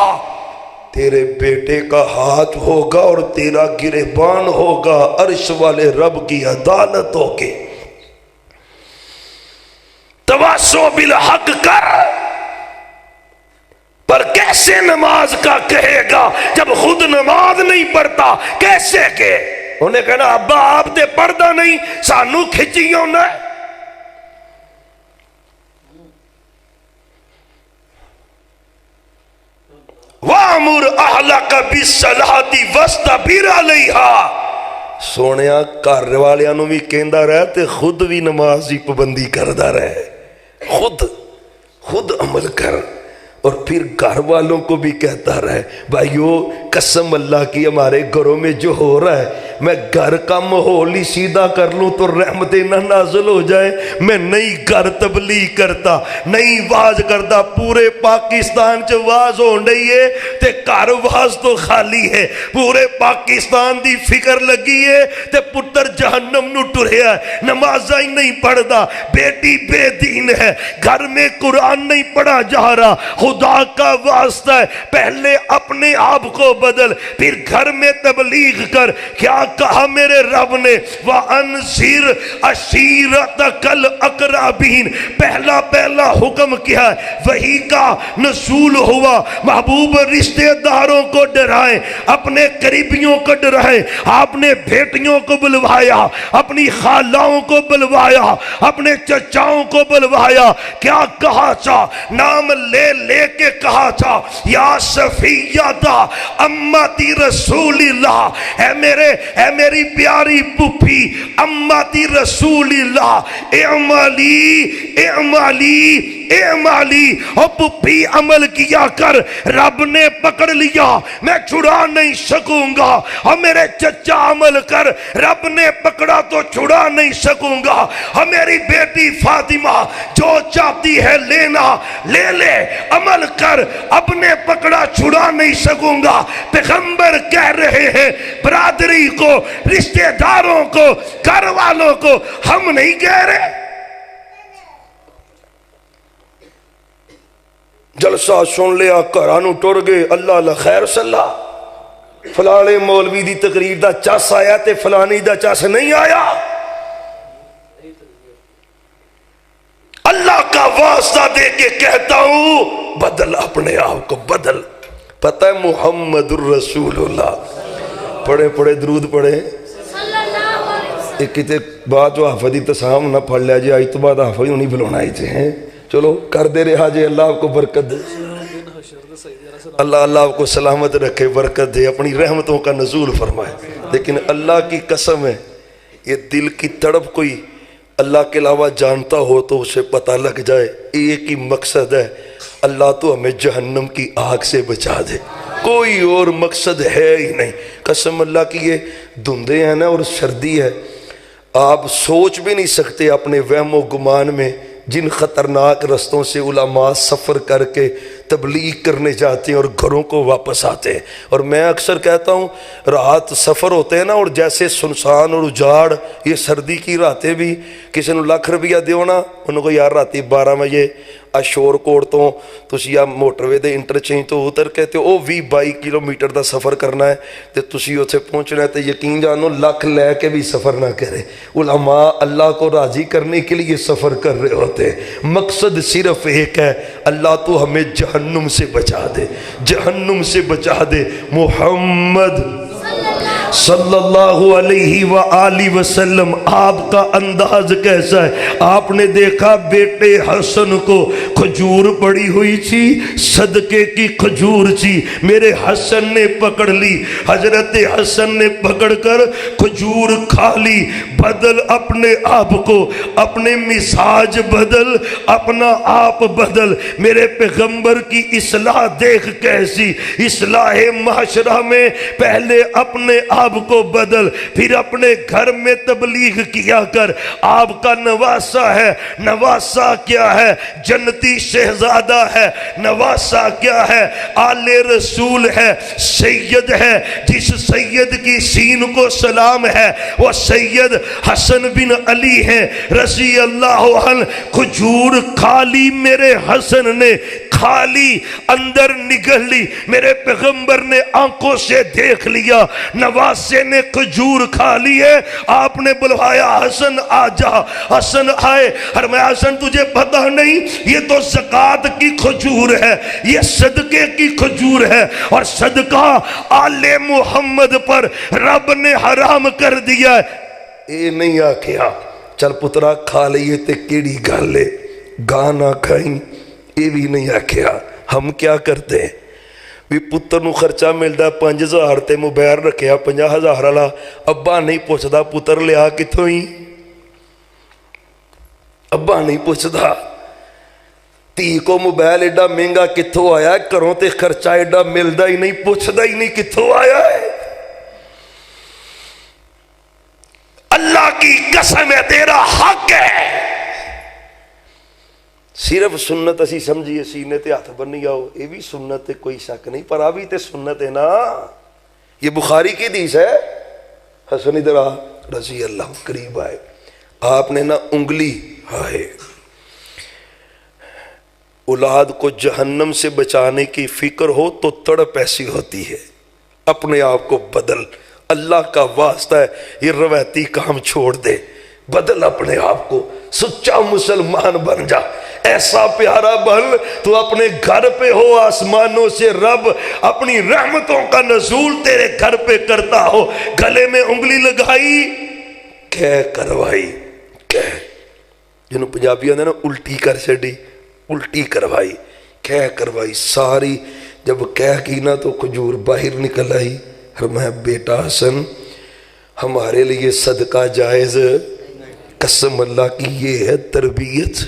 تیرے بیٹے کا ہاتھ ہوگا اور تیرا گریبان ہوگا عرش والے رب کی عدالت ہوگی۔ تواصو بالحق کر، پر کیسے نماز کا کہے گا جب خود نماز نہیں پڑھتا؟ کیسے کہ انہیں کہنا ابا آپ تے پڑھدا نہیں، سانو کھچی ہونا ہے۔ وَأَمُرْ أَهْلَكَ بِالصَّلَاةِ وَاسْتَبِرْ عَلَيْهَا، سونیا گھر والیاں نو بھی کہندا رہے تے خود بھی نماز دی پابندی کردا رہے، خود عمل کر، اور پھر گھر والوں کو بھی کہتا رہے بھائیو قسم اللہ کی ہمارے گھروں میں جو ہو رہا ہے، میں گھر کا ماحول ہی سیدھا کر لوں تو رحمتیں نہ نازل ہو جائے۔ میں نئی گھر تبلیغ کرتا، نئی واز کرتا، پورے پاکستان چ واز ہون رہی ہے تے گھر واز تو خالی ہے، پورے پاکستان دی فکر لگی ہے تے پتر جہنم نو ٹریا ہے، نمازاں ہی نہیں پڑھدا، بیٹی بے دین ہے، گھر میں قرآن نہیں پڑھا جا رہا۔ خدا کا واسطہ ہے پہلے اپنے آپ کو بدل. پھر گھر میں تبلیغ کر. کیا کہا میرے رب نے؟ وَأَنذِرْ عَشِيرَتَكَ الْأَقْرَبِينَ. پہلا حکم کیا ہے؟ وحی کا نزول ہوا. محبوب رشتہ داروں کو ڈرائیں، اپنے قریبیوں کو ڈرائیں. آپ نے بیٹیوں کو بلوایا، اپنی خالاؤں کو بلوایا، اپنے چچاؤں کو بلوایا. کیا کہا تھا؟ نام لے لے کے کہا تھا یا صفیہ امتی رسول اللہ. اے میری پیاری پھوپھی امتی رسول اللہ، اعمالی اعمالی اعمالی. اور پھوپھی عمل کیا کر. رب نے پکڑ لیا، میں چھڑا نہیں سکوں گا. اور میرے چچا عمل کر، رب نے پکڑا تو چھڑا نہیں سکوں گا. اور میری بیٹی فاطمہ جو چاہتی ہے لینا لے لے، عمل کر، اب نے پکڑا چھڑا نہیں سکوں گا. پیغمبر کہہ رہے ہیں برادری کو، رشتہ داروں کو، گھر والوں کو. ہم نہیں کہہ رہے. جلسہ سن لیا، گھرانو ٹر گئے، اللہ اللہ خیر صلاح. فلانے مولوی دی تقریر دا چس آیا تے فلانی دا چس نہیں آیا. اللہ کا واسطہ دے کے کہتا ہوں، بدل اپنے آپ کو بدل. پتہ ہے محمد الرسول اللہ. پڑھے درود پڑھے. ایک کتے بات جو حافظی تسام نہ پڑھ لیا جی، آئی تو بعد حافظی انہیں بلونا ہی تھے. چلو کر دے رہا جی. اللہ آپ کو برکت دے، اللہ آپ کو سلامت رکھے، برکت دے، اپنی رحمتوں کا نزول فرمائے. لیکن اللہ کی قسم ہے، یہ دل کی تڑپ کوئی اللہ کے علاوہ جانتا ہو تو اسے پتہ لگ جائے. ایک ہی مقصد ہے، اللہ تو ہمیں جہنم کی آگ سے بچا دے، کوئی اور مقصد ہے ہی نہیں. قسم اللہ کی یہ دھندے ہیں نا اور سردی ہے، آپ سوچ بھی نہیں سکتے اپنے وہم و گمان میں جن خطرناک رستوں سے علماء سفر کر کے تبلیغ کرنے جاتے ہیں اور گھروں کو واپس آتے ہیں. اور میں اکثر کہتا ہوں رات سفر ہوتے ہیں نا، اور جیسے سنسان اور اجاڑ، یہ سردی کی راتیں بھی کسی نے لاکھ روپیہ دیو نا، انہوں کو یار راتی 12 بجے اشور کوٹ تو تسی یا موٹر وے دے انٹرچینج تو اتر کے تے او 20-22 کلومیٹر دا سفر کرنا ہے تے تسی اتھے پہنچنا ہے تے یقین جانو لاکھ لے کے بھی سفر نہ کرے. علماء اللہ کو راضی کرنے کے لیے سفر کر رہے ہوتے ہیں. مقصد صرف ایک ہے، اللہ تو ہمیں جہنم سے بچا دے، جہنم سے بچا دے. محمد صلی اللہ علیہ وآلہ وسلم آپ کا انداز کیسا ہے؟ آپ نے دیکھا بیٹے حسن کو کھجور پڑی ہوئی تھی، صدقے کی کھجور تھی. میرے حسن نے پکڑ لی، حضرت حسن نے پکڑ کر کھجور کھا لی. بدل اپنے آپ کو، اپنے مزاج بدل، اپنا آپ بدل. میرے پیغمبر کی اصلاح دیکھ کیسی. اصلاح معاشرہ میں پہلے اپنے آپ کو بدل، پھر اپنے گھر میں تبلیغ کیا کر. آپ کا نواسہ ہے. نواسہ کیا ہے؟ جنتی شہزادہ ہے. نواسہ کیا ہے؟ آل رسول ہے، سید ہے. جس سید کی سین کو سلام ہے وہ سید حسن بن علی ہیں رضی اللہ عنہ. کھجور کھالی میرے حسن نے، کھالی اندر نگل لی. میرے پیغمبر نے آنکھوں سے دیکھ لیا، نواسے نے کھجور کھا لی ہے. آپ نے بلوایا حسن آ جا. حسن آئے. فرمایا حسن تجھے پتہ نہیں یہ تو زکوٰۃ کی کھجور ہے، یہ صدقے کی کھجور ہے، اور صدقہ آل محمد پر رب نے حرام کر دیا ہے. اے نہیں آکھیا چل پترا کھا لئیے تے کیڑی گل ہے، گانا کھائیں. یہ بھی نہیں آکھیا. ہم کیا کرتے ہیں بھی پتر نو خرچہ ملدا 5000 تے موبائل رکھیا 50,000 والا، ابا نہیں پوچھدا پتر لیا کتھوں ہی، ابا نہیں پوچھدا. تی کو موبائل ایڈا مہنگا کتھوں آیا ہے، کروں تے خرچہ ایڈا ملدا ہی نہیں، پوچھدا ہی نہیں کتھوں آیا ہے. اللہ کی قسم ہے تیرا حق ہے. صرف سنت اسی سمجھیے سینے تے ہاتھ بنی آؤ، یہ بھی سنت ہے کوئی شک نہیں، پر آ بھی تے سنت ہے نا. یہ بخاری کی حدیث ہے. حسن ادھر آ رضی اللہ قریب آئے. آپ نے نا انگلی آئے اولاد کو جہنم سے بچانے کی فکر ہو تو تڑپ ایسی ہوتی ہے. اپنے آپ کو بدل، اللہ کا واسطہ ہے، یہ روایتی کام چھوڑ دے، بدل اپنے آپ کو، سچا مسلمان بن جا، ایسا پیارا بن تو اپنے گھر پہ ہو، آسمانوں سے رب اپنی رحمتوں کا نزول تیرے گھر پہ کرتا ہو، گلے میں انگلی لگائی، کہہ کروائی، کہہ جنہوں پنجابی آدھے نا الٹی کر چھڑی، الٹی کروائی، کہہ کروائی ساری، جب کہہ کی نا تو کھجور باہر نکل آئی، فرمایا بیٹا حسن ہمارے لیے صدقہ جائز، قسم اللہ کی یہ ہے تربیت،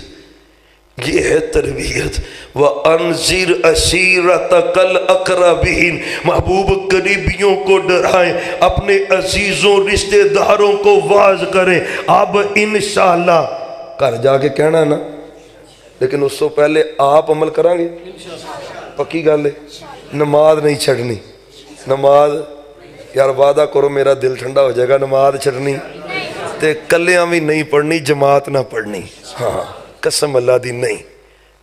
یہ ہے تربیت۔ وَأَنذِرْ عَشِيرَتَكَ الْأَقْرَبِينَ، محبوب قریبیوں کو ڈرائیں، اپنے عزیزوں رشتہ داروں کو واعظ کریں۔ اب انشاءاللہ گھر جا کے کہنا نا، لیکن اس سے پہلے آپ عمل کریں گے، پکی گل ہے، نماز نہیں چھڑنی، نماز یار وعدہ کرو میرا دل ٹھنڈا ہو جائے گا، نماز چھڑنی تے کلیاں بھی نہیں پڑھنی، جماعت نہ پڑھنی، ہاں قسم اللہ دی نہیں،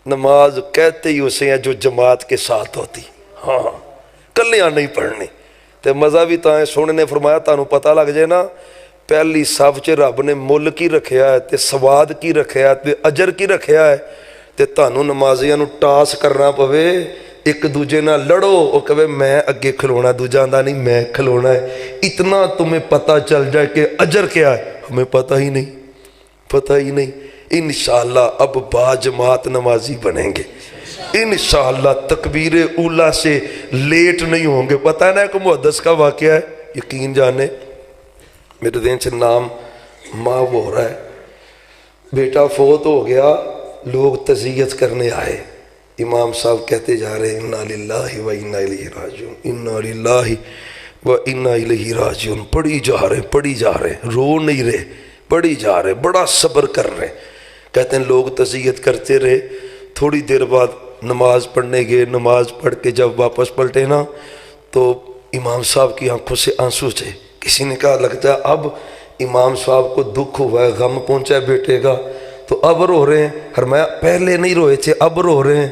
نماز کہتے ہی اسے ہیں جو جماعت کے ساتھ ہوتی، ہاں کلیاں نہیں پڑھنی، تے مزہ بھی تائیں سونے نے فرمایا تانوں پتہ لگ جائے نا، پہلی صف چ رب نے مل کی رکھیا ہے تے سواد کی رکھیا ہے تے اجر کی رکھیا ہے، تے تانوں نمازیاں نو ٹاس کرنا پوے، ایک دوجے نہ لڑو، وہ کہے میں اگے کھلونا، دوجہ آندہ نہیں میں کھلونا ہے، اتنا تمہیں پتہ چل جائے کہ اجر کیا ہے، ہمیں پتہ ہی نہیں، پتہ ہی نہیں۔ انشاءاللہ اب با جماعت نمازی بنیں گے، انشاءاللہ تکبیر اولا سے لیٹ نہیں ہوں گے۔ پتہ ہے نا کہ محدث کا واقعہ ہے، یقین جانے میرے دین سے نام ماں وہ ہو رہا ہے، بیٹا فوت ہو گیا، لوگ تعزیت کرنے آئے، امام صاحب کہتے جا رہے ہیں انا للہ و انا الیہ راجعون، انا للہ و انا الیہ راجعون، پڑھی جا رہے ہیں، رو نہیں رہے، پڑھی جا رہے، بڑا صبر کر رہے ہیں۔ کہتے ہیں لوگ تعزیت کرتے رہے، تھوڑی دیر بعد نماز پڑھنے گئے، نماز پڑھ کے جب واپس پلٹے نا تو امام صاحب کی آنکھوں سے آنسو تھے، کسی نے کہا لگتا ہے اب امام صاحب کو دکھ ہوا ہے، غم پہنچا ہے بیٹے کا تو اب رو رہے ہیں۔ فرمایا پہلے نہیں روئے تھے اب رو رہے ہیں،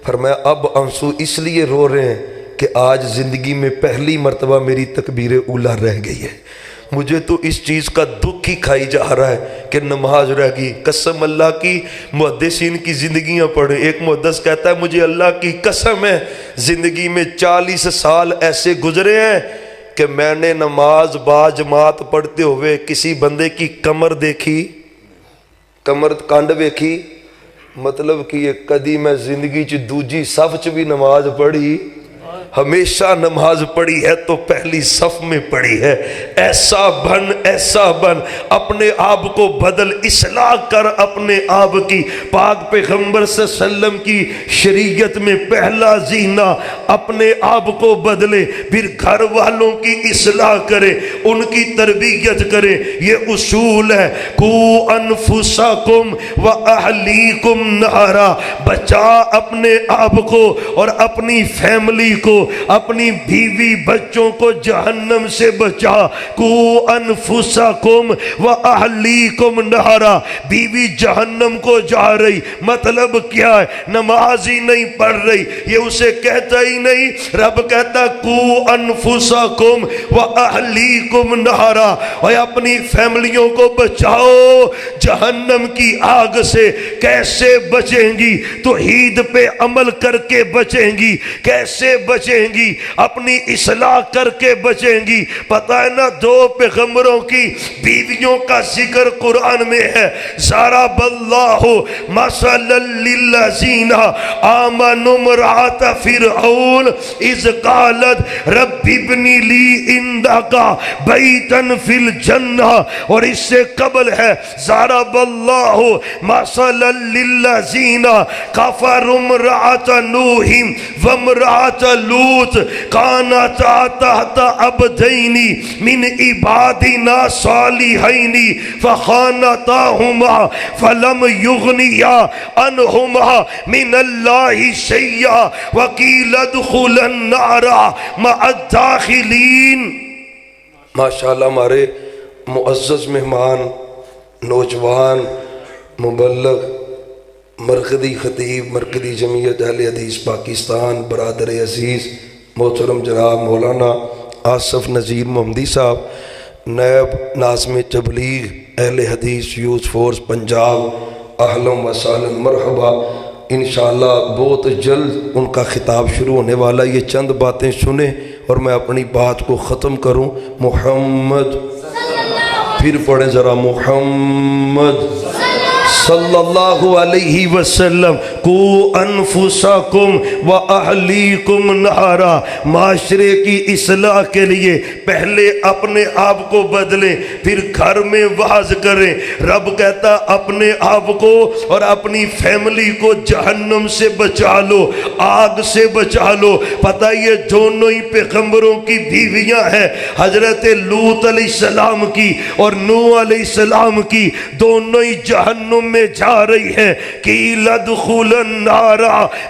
فرمایا اب آنسو اس لیے رو رہے ہیں کہ آج زندگی میں پہلی مرتبہ میری تکبیر اولا رہ گئی ہے، مجھے تو اس چیز کا دکھ ہی کھائی جا رہا ہے کہ نماز رہ گئی۔ قسم اللہ کی، محدثین کی زندگیاں پڑھیں، ایک محدث کہتا ہے مجھے اللہ کی قسم ہے زندگی میں 40 سال ایسے گزرے ہیں کہ میں نے نماز با جماعت پڑھتے ہوئے کسی بندے کی کمر دیکھی، کمر کانڈ ویکھی، مطلب کہ یہ کدی میں زندگی چ دوجی صف چ بھی نماز پڑھی، ہمیشہ نماز پڑھی ہے تو پہلی صف میں پڑھی ہے۔ ایسا بن اپنے آپ کو بدل، اصلاح کر اپنے آپ کی، پاک پیغمبر صلی اللہ علیہ وسلم کی شریعت میں پہلا زینہ اپنے آپ کو بدلے، پھر گھر والوں کی اصلاح کرے، ان کی تربیت کرے۔ یہ اصول ہے، قو انفسکم و اہلیکم نارا، بچا اپنے آپ کو اور اپنی فیملی کو، اپنی بیوی بچوں کو جہنم سے بچا۔ قو انفسکم و اہلیکم نارا، بیوی جہنم کو جا رہی، مطلب کیا ہے؟ نماز ہی نہیں پڑھ رہی، یہ اسے کہتا ہی نہیں، رب کہتا قو انفسکم و اہلیکم نارا، اور اپنی فیملیوں کو بچاؤ جہنم کی آگ سے۔ کیسے بچیں گی؟ توحید پہ عمل کر کے بچیں گی۔ کیسے بچیں گی؟ اپنی اصلاح کر کے بچیں گی۔ پتہ ہے نا، 2 پیغمبروں کی بیویوں کا ذکر قرآن میں ہے، ضرب اللہ مثلا للذین آمنوا امرأۃ فرعون اذ قالت رب ابن لی عندک بیتا فی الجنہ، اور اس سے قبل ہے ضرب اللہ مثلا للذین کفروا امرأۃ نوح وامرأۃ لوط کانتا تحت عبدین من عبادنا صالحین فخانتاہما فلم یغنیا عنہما من اللہ شیئا وقیل ادخلا النار مع الداخلین۔ ماشاءاللہ ہمارے معزز مہمان، نوجوان مبلغ، مرکزی خطیب مرکزی جمعیت اہل حدیث پاکستان، برادر عزیز محترم جناب مولانا آصف نذیر محمدی صاحب، نیب ناظم تبلیغ اہل حدیث یوتھ فورس پنجاب، اہلا و سہلا مرحبا۔ انشاءاللہ بہت جلد ان کا خطاب شروع ہونے والا، یہ چند باتیں سنیں اور میں اپنی بات کو ختم کروں۔ محمد، پھر پڑھیں ذرا، محمد صلی اللہ علیہ وسلم، کو انفسکم و اہلیکم نارا۔ معاشرے کی اصلاح کے لیے پہلے اپنے آپ کو بدلیں، پھر گھر میں واعظ کریں۔ رب کہتا اپنے آپ کو اور اپنی فیملی کو جہنم سے بچا لو، آگ سے بچا لو۔ پتہ یہ دونوں ہی پیغمبروں کی بیویاں ہیں، حضرت لوط علیہ السلام کی اور نوح علیہ السلام کی، دونوں ہی جہنم میں جا رہی ہے کہ لدخول النار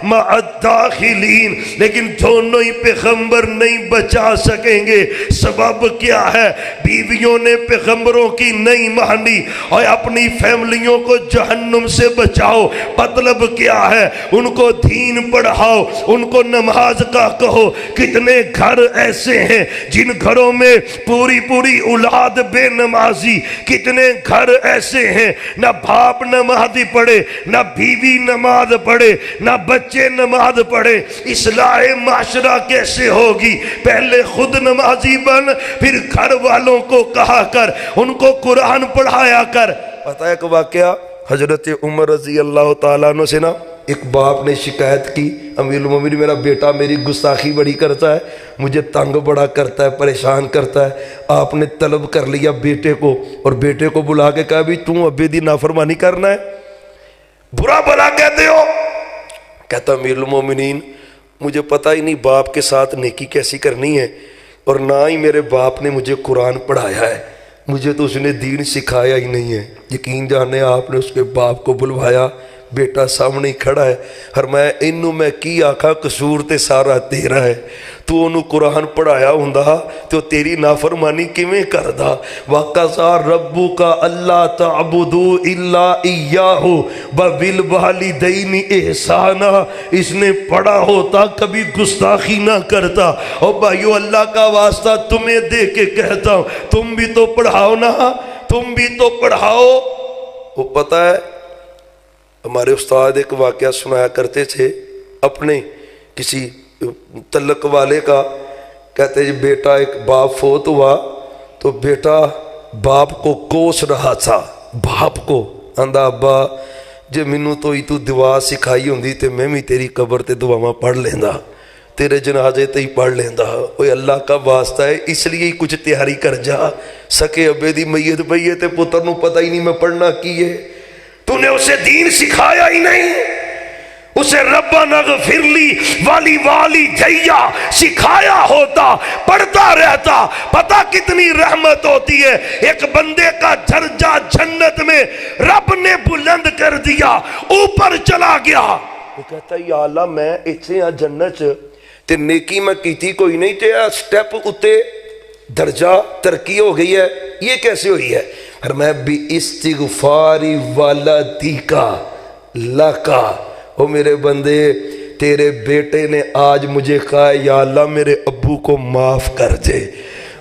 مع الداخلین، لیکن دونوں ہی پیغمبر نہیں بچا سکیں گے۔ سبب کیا ہے؟ بیویوں نے پیغمبروں کی نہیں مانی اور اپنی فیملیوں کو جہنم سے بچاؤ۔ مطلب کیا ہے؟ ان کو دین پڑھاؤ، ان کو نماز کا کہو۔ کتنے گھر ایسے ہیں جن گھروں میں پوری پوری اولاد بے نمازی، کتنے گھر ایسے ہیں نہ باپ نماز پڑھے، نہ بیوی نماز پڑھے، نہ بچے نماز پڑھے۔ اصلاح معاشرہ کیسے ہوگی؟ پہلے خود نمازی بن، پھر گھر والوں کو کہا کر، ان کو قرآن پڑھایا کر۔ پتہ ہے کہ واقعہ حضرت عمر رضی اللہ تعالیٰ عنہ سے نا ایک باپ نے شکایت کی، امیر المومنین میرا بیٹا میری گستاخی بڑی کرتا ہے، مجھے تنگ بڑا کرتا ہے، پریشان کرتا ہے۔ آپ نے طلب کر لیا بیٹے کو اور بیٹے کو بلا کے کہا بھی تم ابے دی نافرمانی کرنا ہے، برا بھلا کہتے ہو؟ کہتا امیر المومنین مجھے پتہ ہی نہیں باپ کے ساتھ نیکی کیسی کرنی ہے، اور نہ ہی میرے باپ نے مجھے قرآن پڑھایا ہے، مجھے تو اس نے دین سکھایا ہی نہیں ہے۔ یقین جانے آپ نے اس کے باپ کو بلوایا، بیٹا سامنے کھڑا ہے، فرمایا انہوں میں کی آکھا قصور تے سارا تیرا ہے، تو انہوں قرآن پڑھایا ہوندا تو تیری نافرمانی کیویں کردا؟ وَقَضَى رَبُّكَ أَلَّا تَعْبُدُوا إِلَّا إِيَّاهُ وَبِالْوَالِدَيْنِ إِحْسَانًا۔ اس نے پڑھا ہوتا کبھی گستاخی نہ کرتا۔ اور بھائیو اللہ کا واسطہ تمہیں دے کے کہتا ہوں تم بھی تو پڑھاؤ نا، تم بھی تو پڑھاؤ۔ وہ پتہ ہے ہمارے استاد ایک واقعہ سنایا کرتے تھے اپنے کسی تعلق والے کا، کہتے جی بیٹا ایک باپ فوت ہوا تو بیٹا باپ کو کوس رہا تھا، باپ کو آندا ابا جے مینوں تو ہی تو دعا سکھائی ہوندی تے میں بھی تیری قبر تے دعاواں پڑھ لیندا، تیرے جنازے تے ہی پڑھ لیندا۔ اوے اللہ کا واسطہ ہے اس لیے ہی کچھ تیاری کر جا، سکے ابے دی میت پئی ہے تے پتر نوں پتہ ہی نہیں میں پڑھنا کی ہے، تو نے اسے دین سکھایا ہی نہیں، اسے ربنا اغفر لی والی والی دیا سکھایا ہوتا، پڑھتا رہتا، پتہ کتنی رحمت ہوتی ہے۔ ایک بندے کا درجہ جنت میں رب نے بلند کر دیا، اوپر چلا گیا۔ وہ کہتا ہے یا اللہ میں اتنے ہاں جنت تے نیکی میں کیتی کوئی نہیں تے سٹیپ اتے درجہ ترقی ہو گئی ہے، یہ کیسے ہوئی ہے؟ فرمایا بھی استغفاری والدیکا لکا، او میرے بندے تیرے بیٹے نے آج مجھے کہا یا اللہ میرے ابو کو معاف کر دے،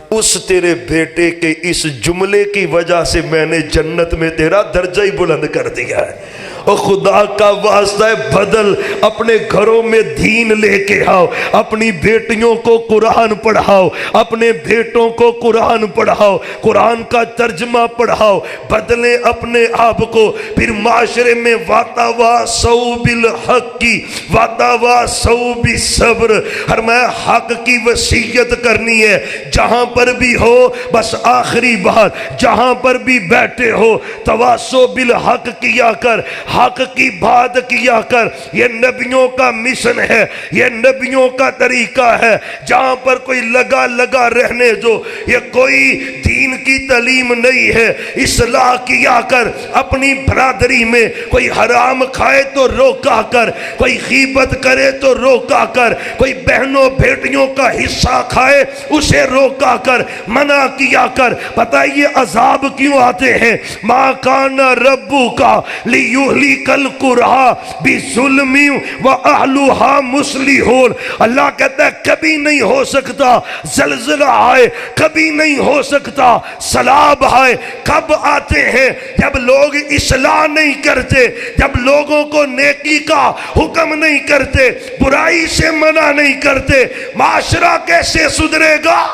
اس تیرے بیٹے کے اس جملے کی وجہ سے میں نے جنت میں تیرا درجہ ہی بلند کر دیا ہے۔ اور خدا کا واسطہ ہے بدل، اپنے گھروں میں دین لے کے آؤ، اپنی بیٹیوں کو قرآن پڑھاؤ، اپنے بیٹوں کو قرآن پڑھاؤ، قرآن کا ترجمہ پڑھاؤ، بدلیں اپنے آپ کو۔ پھر معاشرے میں وَتَوَاصَوْا بِالْحَقِّ وَتَوَاصَوْا بِالصَّبْرِ، فرمایا حق کی وصیت کرنی ہے جہاں پر بھی ہو۔ بس آخری بات، جہاں پر بھی بیٹھے ہو تواصو بالحق کیا کر، حق کی بات کیا کر۔ یہ نبیوں کا مشن ہے، یہ نبیوں کا طریقہ ہے۔ جہاں پر کوئی لگا لگا رہنے دو، یہ کوئی دین کی تعلیم نہیں ہے۔ اصلاح کیا کر، اپنی برادری میں کوئی حرام کھائے تو روکا کر، کوئی غیبت کرے تو روکا کر، کوئی بہنوں بیٹیوں کا حصہ کھائے اسے روکا کر، منع کیا کر۔ پتہ یہ عذاب کیوں آتے ہیں؟ مَا كَانَ رَبُّكَ لِيُهْلِكَ تہلک القری بظلم واہلھا مصلحون۔ اللہ کہتا ہے کبھی نہیں ہو سکتا زلزلہ آئے، کبھی نہیں ہو سکتا سیلاب آئے۔ کب آتے ہیں؟ جب لوگ اصلاح نہیں کرتے، جب لوگوں کو نیکی کا حکم نہیں کرتے، برائی سے منع نہیں کرتے۔ معاشرہ کیسے سدھرے گا؟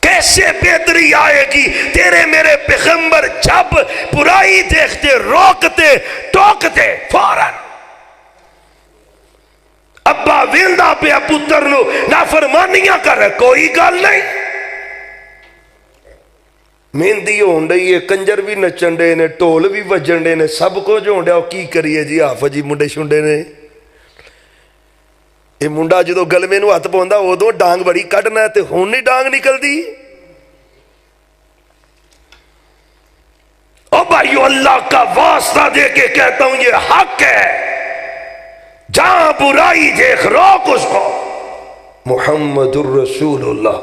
کیسے بہتری آئے گی؟ تیرے میرے پیغمبر جب برائی دیکھتے، روکتے، ٹوکتے، فوراً ابا ویندا پہ پتر نو نافرمانیاں کر رہے، کوئی گل نہیں۔ مہندی ہون رہی ہے، کنجر بھی نچن ڈے نے، ٹول بھی وجن ڈے نے، سب کچھ ہون ڈیا، کی کریے جی؟ آفا جی منڈے شنڈے نے یہ منڈا جدو گلمے نو ہاتھ پوندا ادو ڈانگ بڑی کڈنا ہے، تے ہون نہیں ڈانگ نکلدی۔ او بھائیو اللہ کا واسطہ دے کے کہتا ہوں یہ حق ہے، جہاں برائی دیکھ روک اس کو۔ محمد الرسول اللہ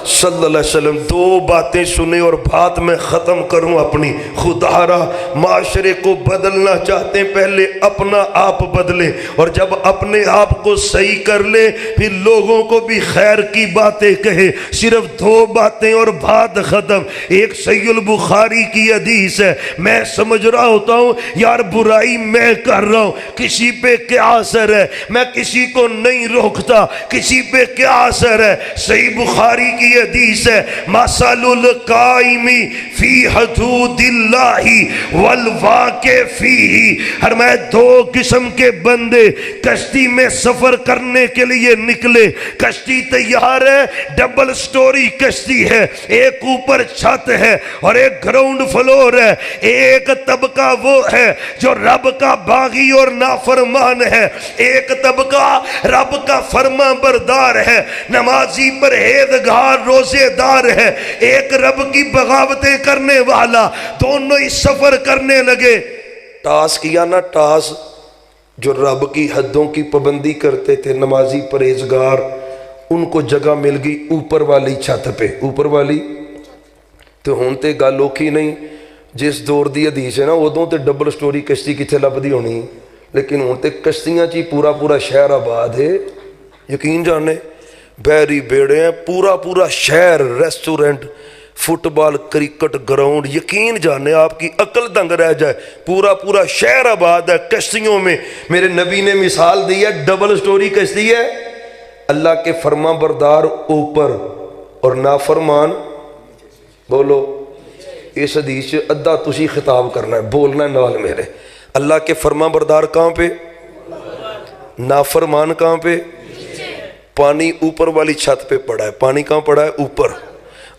صلی اللہ علیہ وسلم دو باتیں سنیں اور بات میں ختم کروں اپنی۔ خدا را معاشرے کو بدلنا چاہتے ہیں، پہلے اپنا آپ بدلیں، اور جب اپنے آپ کو صحیح کر لیں پھر لوگوں کو بھی خیر کی باتیں کہیں۔ صرف دو باتیں اور بات ختم۔ ایک صحیح البخاری کی حدیث ہے، میں سمجھ رہا ہوتا ہوں یار برائی میں کر رہا ہوں، کسی پہ کیا اثر ہے، میں کسی کو نہیں روکتا، کسی پہ کیا اثر ہے۔ صحیح بخاری کی حدیث ہے، مثل القائم فی حدود اللہ والواقع فیہ۔ فرمایا دو قسم کے بندے کشتی میں سفر کرنے کے لیے نکلے، کشتی تیار ہے، ڈبل سٹوری کشتی ہے، ایک اوپر چھت ہے اور ایک گراؤنڈ فلور ہے۔ ایک طبقہ وہ ہے جو رب کا باغی اور نافرمان ہے، ایک طبقہ رب کا فرما بردار ہے، نمازی پرہیزگار روزے دار ہے، ایک رب کی بغاوتیں کرنے والا۔ دونوں ہی سفر کرنے لگے۔ ٹاس کیا نا ٹاس، جو رب کی حدوں کی پابندی کرتے تھے نمازی پرہیزگار، ان کو جگہ مل گئی اوپر والی چھت پہ۔ اوپر والی تو ہون تے گل اوکھی نہیں، جس دور دی حدیث ہے نا ادوں تے ڈبل سٹوری کشتی کتنے لبدی ہونی، لیکن ہون تے کشتیاں چی پورا پورا شہر آباد ہے۔ یقین جانے بحری بیڑے ہیں، پورا پورا شہر، ریسٹورنٹ، فٹ بال، کرکٹ گراؤنڈ، یقین جانے آپ کی عقل دنگ رہ جائے، پورا پورا شہر آباد ہے کشتیوں میں۔ میرے نبی نے مثال دی ہے، ڈبل سٹوری کشتی ہے، اللہ کے فرما بردار اوپر اور نافرمان بولو۔ اس حدیث سے ادھا تسی خطاب کرنا ہے، بولنا ہے نال میرے۔ اللہ کے فرما بردار کہاں پہ؟ نافرمان کہاں پہ؟ پانی اوپر والی چھت پہ پڑا ہے، پانی کہاں پڑا ہے؟ اوپر۔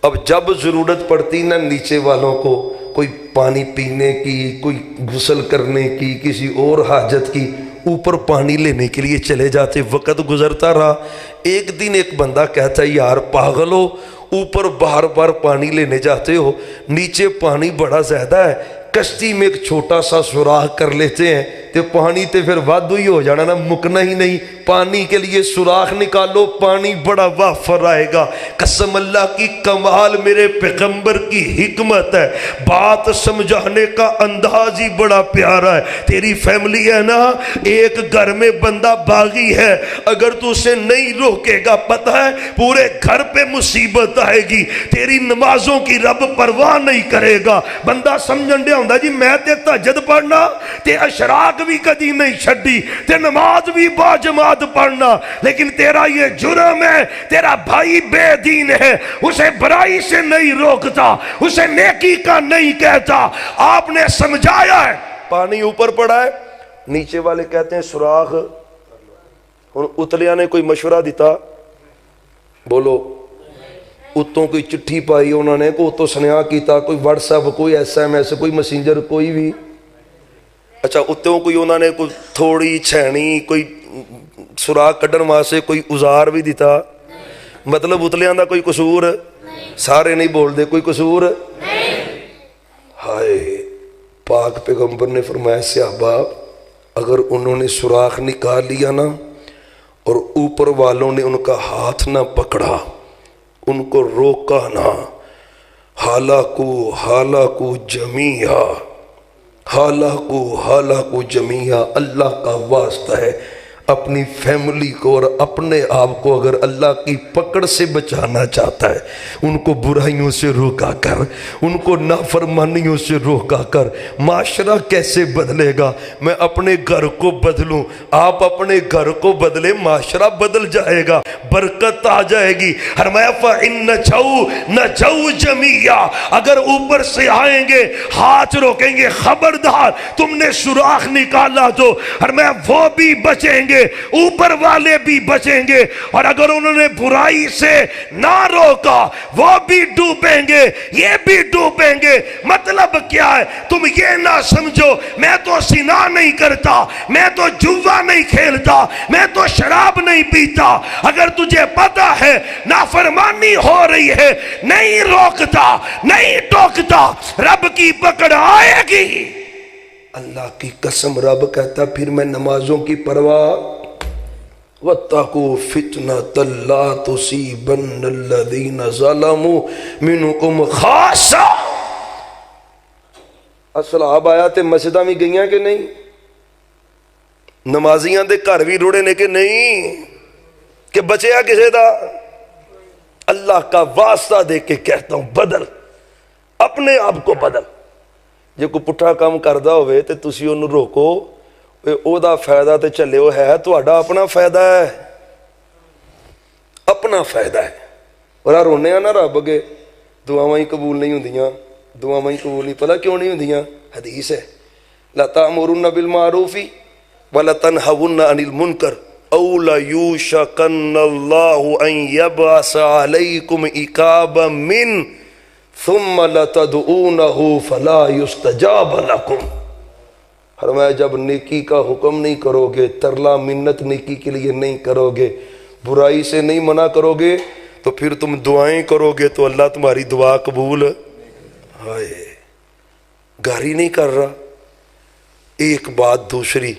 اب جب ضرورت پڑتی نا نیچے والوں کو، کوئی پانی پینے کی، کوئی غسل کرنے کی، کسی اور حاجت کی، اوپر پانی لینے کے لیے چلے جاتے۔ وقت گزرتا رہا، ایک دن ایک بندہ کہتا ہے یار پاگل ہو، اوپر بار بار پانی لینے جاتے ہو، نیچے پانی بڑا زیادہ ہے، کشتی میں ایک چھوٹا سا سوراخ کر لیتے ہیں تو پانی تے پھر وادو ہی ہو جانا نا، مکنا ہی نہیں۔ پانی کے لیے سوراخ نکالو، پانی بڑا وافر آئے گا۔ قسم اللہ کی، کمال میرے پیغمبر کی حکمت ہے، بات سمجھانے کا انداز ہی بڑا پیارا ہے۔ تیری فیملی ہے نا، ایک گھر میں بندہ باغی ہے، اگر تو اسے نہیں روکے گا پتہ ہے پورے گھر پہ مصیبت آئے گی۔ تیری نمازوں کی رب پرواہ نہیں کرے گا۔ بندہ سمجھن دیا ہوندا جی میں تے تہجد پڑھنا تے اشراق بھی کدی نہیں چھڈی تے نماز بھی با جماعت پڑھنا، لیکن تیرا یہ جرم ہے، تیرا بھائی بے دین ہے، اسے برائی سے نہیں روکتا، اسے نیکی کا نہیں کہتا۔ آپ نے سمجھایا ہے، پانی اوپر پڑا ہے، نیچے والے کہتے ہیں سوراخ۔ اتلیاں نے کوئی مشورہ دیتا؟ بولو۔ اتوں کوئی چٹھی پائی انہوں نے، کوئی اتوں سنیا کیتا، کوئی واٹس ایپ، کوئی ایس ایم ایس، کوئی میسنجر، کوئی بھی۔ اچھا اتوں کوئی انہوں نے کوئی تھوڑی چھینی، کوئی سوراخ کڈن واسطے کوئی اوزار بھی دیتا؟ مطلب اتلیاں دا کوئی قصور؟ سارے نہیں بول دے کوئی قصور؟ ہائے، پاک پیغمبر نے فرمایا صحابہ اگر انہوں نے سوراخ نکال لیا نا اور اوپر والوں نے ان کا ہاتھ نہ پکڑا، ان کو روکا نہ، ہلاکو جمیعا، خالقو جمیعا، اللہ کا واسطہ ہے اپنی فیملی کو اور اپنے آپ کو اگر اللہ کی پکڑ سے بچانا چاہتا ہے، ان کو برائیوں سے روکا کر، ان کو نافرمانیوں سے روکا کر۔ معاشرہ کیسے بدلے گا؟ میں اپنے گھر کو بدلوں، آپ اپنے گھر کو بدلے، معاشرہ بدل جائے گا، برکت آ جائے گی۔ فرمایا فَإِن نَجَوْا جَمِيعًا، اگر اوپر سے آئیں گے ہاتھ روکیں گے، خبردار تم نے سوراخ نکالا تو فرمایا وہ بھی بچیں گے، اوپر والے بھی بچیں گے، اور اگر انہوں نے برائی سے نہ روکا وہ بھی ڈوبیں گے، یہ بھی ڈوبیں گے۔ مطلب کیا ہے؟ تم یہ نہ سمجھو میں تو زنا نہیں کرتا، میں تو جوا نہیں کھیلتا، میں تو شراب نہیں پیتا، اگر تجھے پتا ہے نافرمانی ہو رہی ہے، نہیں روکتا، نہیں ٹوکتا، رب کی پکڑ آئے گی۔ اللہ کی قسم رب کہتا پھر میں نمازوں کی پرواہ، وَاتَّقُوا فِتْنَةً لَا تُصِيبَنَّ الَّذِينَ ظَلَمُوا مِنْكُمْ خَاصَّةً۔ اصحاب آیات مسجدہ میں گئیاں کہ نہیں؟ نمازیاں دے گھر بھی روڑے نے کہ نہیں؟ کہ بچیا کسے دا؟ اللہ کا واسطہ دے کے کہتا ہوں بدل، اپنے آپ کو بدل۔ جے کوئی پٹھا کام کردہ ہوئے تے تسی انہوں روکو، او دا فائدہ تے چلے ہو ہے، تو اڈا اپنا فائدہ ہے، اپنا فائدہ ہے۔ اور رونے آنا رب کے دعاویں قبول نہیں ہوندیاں، دعاویں قبول نہیں، پتہ کیوں نہیں ہوندیاں؟ حدیث ہے لَتَأْمُرُنَّ بِالْمَعْرُوفِ وَلَتَنْهَوُنَّ عَنِ الْمُنْكَرِ أَوْ لَيُوشَكَنَّ اللَّهُ أَنْ يَبْعَثَ عَلَيْكُمْ عِقَابًا مِّنْهُ ثم لتدعونه فلا يستجاب لكم۔ فرمایا جب نیکی کا حکم نہیں کرو گے، ترلا منت نیکی کے لیے نہیں کرو گے، برائی سے نہیں منع کرو گے، تو پھر تم دعائیں کرو گے تو اللہ تمہاری دعا قبول ہائے گاری نہیں کر رہا۔ ایک بات دوسری،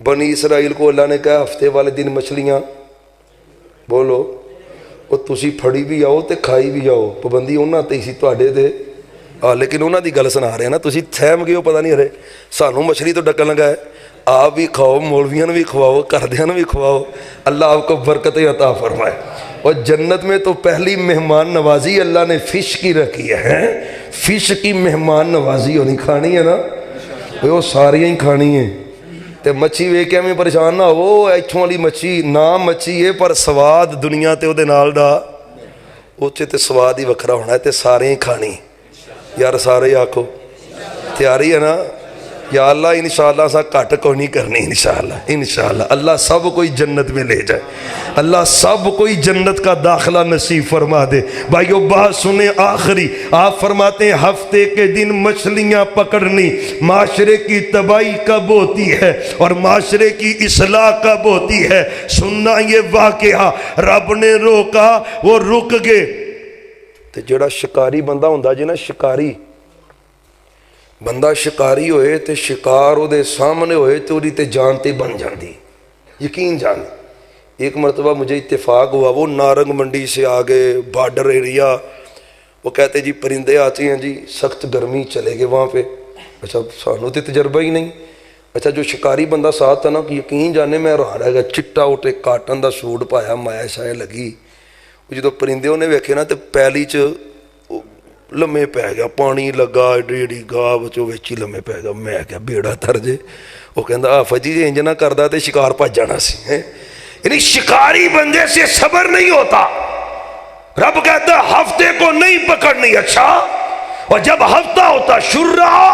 بنی اسرائیل کو اللہ نے کہا ہفتے والے دن مچھلیاں بولو وہ تسی پھڑی بھی آؤ تے کھائی بھی آؤ، پابندی انہاں تے سی تواڈے تے، لیکن انہاں دی گل سنا رہے ہیں نا، تسی تھیم گئے ہو پتہ نہیں رہے، سانوں مچھلی تو ڈکن لگا ہے، آپ بھی کھاؤ، مولویاں بھی کھواؤ، گھردیاں بھی کھواؤ، اللہ آپ کو برکت عطا فرمائے۔ اور جنت میں تو پہلی مہمان نوازی اللہ نے فش کی رکھی ہے، فش کی مہمان نوازی ہونی کھانی ہے نا، وہ ساریاں ہی کھانی ہیں۔ تے مچھی ویکھیا میں پریشان نہ ہو، ایتھوں والی مچھی نام مچھی ہے پر سواد دنیا تے او دے نال دا اوچے تے سواد ہی وکھرا ہونا ہے، تے سارے ہی کھانی۔ یار سارے ہی آکھو تیاری ہے نا؟ یا اللہ انشاءاللہ سا کٹ کو نہیں کرنی، انشاءاللہ انشاءاللہ اللہ سب کوئی جنت میں لے جائے، اللہ سب کوئی جنت کا داخلہ نصیب فرما دے۔ بھائیو بات سنیں آخری، آپ فرماتے ہیں ہفتے کے دن مچھلیاں پکڑنی معاشرے کی تباہی کب ہوتی ہے اور معاشرے کی اصلاح کب ہوتی ہے؟ سننا یہ واقعہ، رب نے روکا وہ رک گئے۔ تے جڑا شکاری بندہ ہوندہ جی نا، شکاری بندہ شکاری ہوئے تے شکار او دے سامنے ہوئے تو دی تے جانتے بن جاندی، یقین جان۔ ایک مرتبہ مجھے اتفاق ہوا، وہ نارنگ منڈی سے آگے بارڈر ایریا، وہ کہتے جی پرندے آتے ہیں جی، سخت گرمی چلے گئے وہاں پہ۔ اچھا سانو تے تجربہ ہی نہیں۔ اچھا جو شکاری بندہ ساتھ تھا نا، کہ یقین جانے میں رہا رہے گا، چٹا اٹھے کاٹن دا سوٹ پایا، مایا شایا لگی، جدو پرندے انہیں ویکھے نا تے پہلی چ لمے پہ گیا، پانی لگا ایڈی گاہ بچو ویچی لمے پہ گیا۔ میں کیا بیڑا تر جے، وہ کہندا آفت جی انج نہ کردا تے شکار پاج جانا سی۔ یعنی شکاری بندے سے صبر نہیں ہوتا۔ رب کہتا ہفتے کو نہیں پکڑنی، اچھا، اور جب ہفتہ ہوتا شر رہا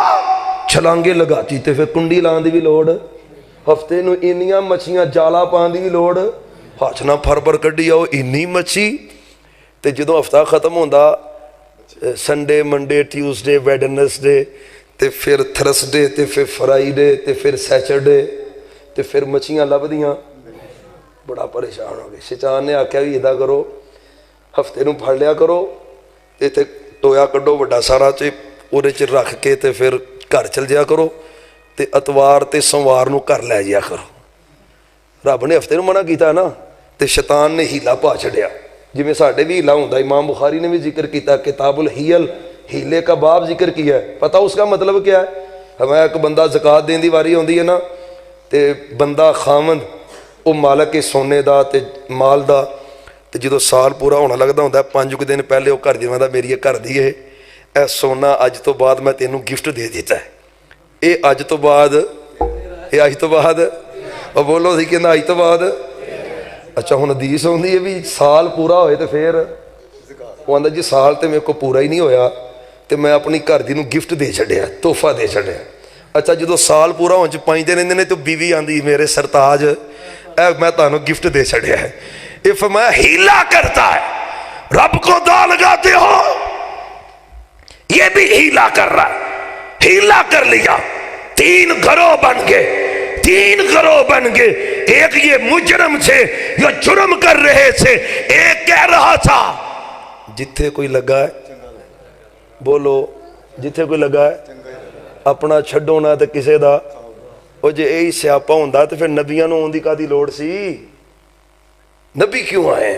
چھلانگے لگاتی تے پھر کنڈی لان دی بھی لوڑ، ہفتے نو انیاں مچھیاں جالا پان دی بھی لوڑ، ہاتھ نہ پھر پر کڈی آؤ اینی مچھی۔ تے جدو ہفتہ ختم ہوندا، سنڈے منڈے ٹیوزڈے ویڈنسڈے تے پھر تھرسڈے تے پھر فرائیڈے تے پھر سیچرڈے تے پھر مچھیاں لب دیاں، بڑا پریشان ہو گئے۔ شیطان نے آکھیا بھی ادا کرو، ہفتے نو پھڑ لیا کرو، تے ٹویا کڈو بڑا سارا چے اودے چ رکھ کے تے پھر گھر چل جایا کرو، تے اتوار تے سوموار نو گھر لے جایا کرو۔ رب نے ہفتے نو منع کیتا نا، تے شیطان نے ہیلا پا چھڑیا، جی میں ساڑھے بھی ہیلا ہوں دا۔ امام بخاری نے بھی ذکر کیتا، کتاب الحیل، ہیلے کا باب ذکر کیا ہے۔ پتہ اس کا مطلب کیا ہے؟ فرمایا ایک بندہ زکات دین دی واری ہوندی ہے نا تے بندہ خاوند وہ مالک ہے سونے دا تے مال دا، تے جدو سال پورا ہونا لگتا ہوں 5 دن پہلے وہ گھر دی آندا میری یہ گھر دی ہے اے سونا اج تو بعد میں تینوں گفٹ دے دیتا ہے، اے اج تو بعد، اے اج تو بعد، اور بولو سی کہ اج تو بعد۔ اچھا ہن حدیث ہوندی ہے بھی سال پورا ہوئے تے پھر وہ آندا جی سال تے میرے کو پورا ہی نہیں ہویا تے میں اپنی گھر دی نوں گفٹ دے چھڈیا، تحفہ دے چھڈیا۔ اچھا جدو سال پورا ہون چ 5 دن رہندے نے تو بیوی آندی میرے سرتاج اے میں تانوں گفٹ دے چھڈیا ہے۔ یہ فرمایا ہیلا کرتا ہے، رب کو دا لگاتے ہو، یہ بھی ہیلا کر رہا ہے، ہیلا کر لیا، 3 گروہ بن گئے، 3 گروہ بن گئے، ایک یہ مجرم تھے جو جرم کر رہے تھے، ایک کہہ رہا تھا جتھے کوئی لگا ہے، بولو جتھے کوئی لگا ہے اپنا چھڈو نہ تے کسے دا، وہ جے یہی سیاپا ہوندا تے پھر نبیاں نوں اون دی کادی لوڑ سی؟ نبی کیوں آئے؟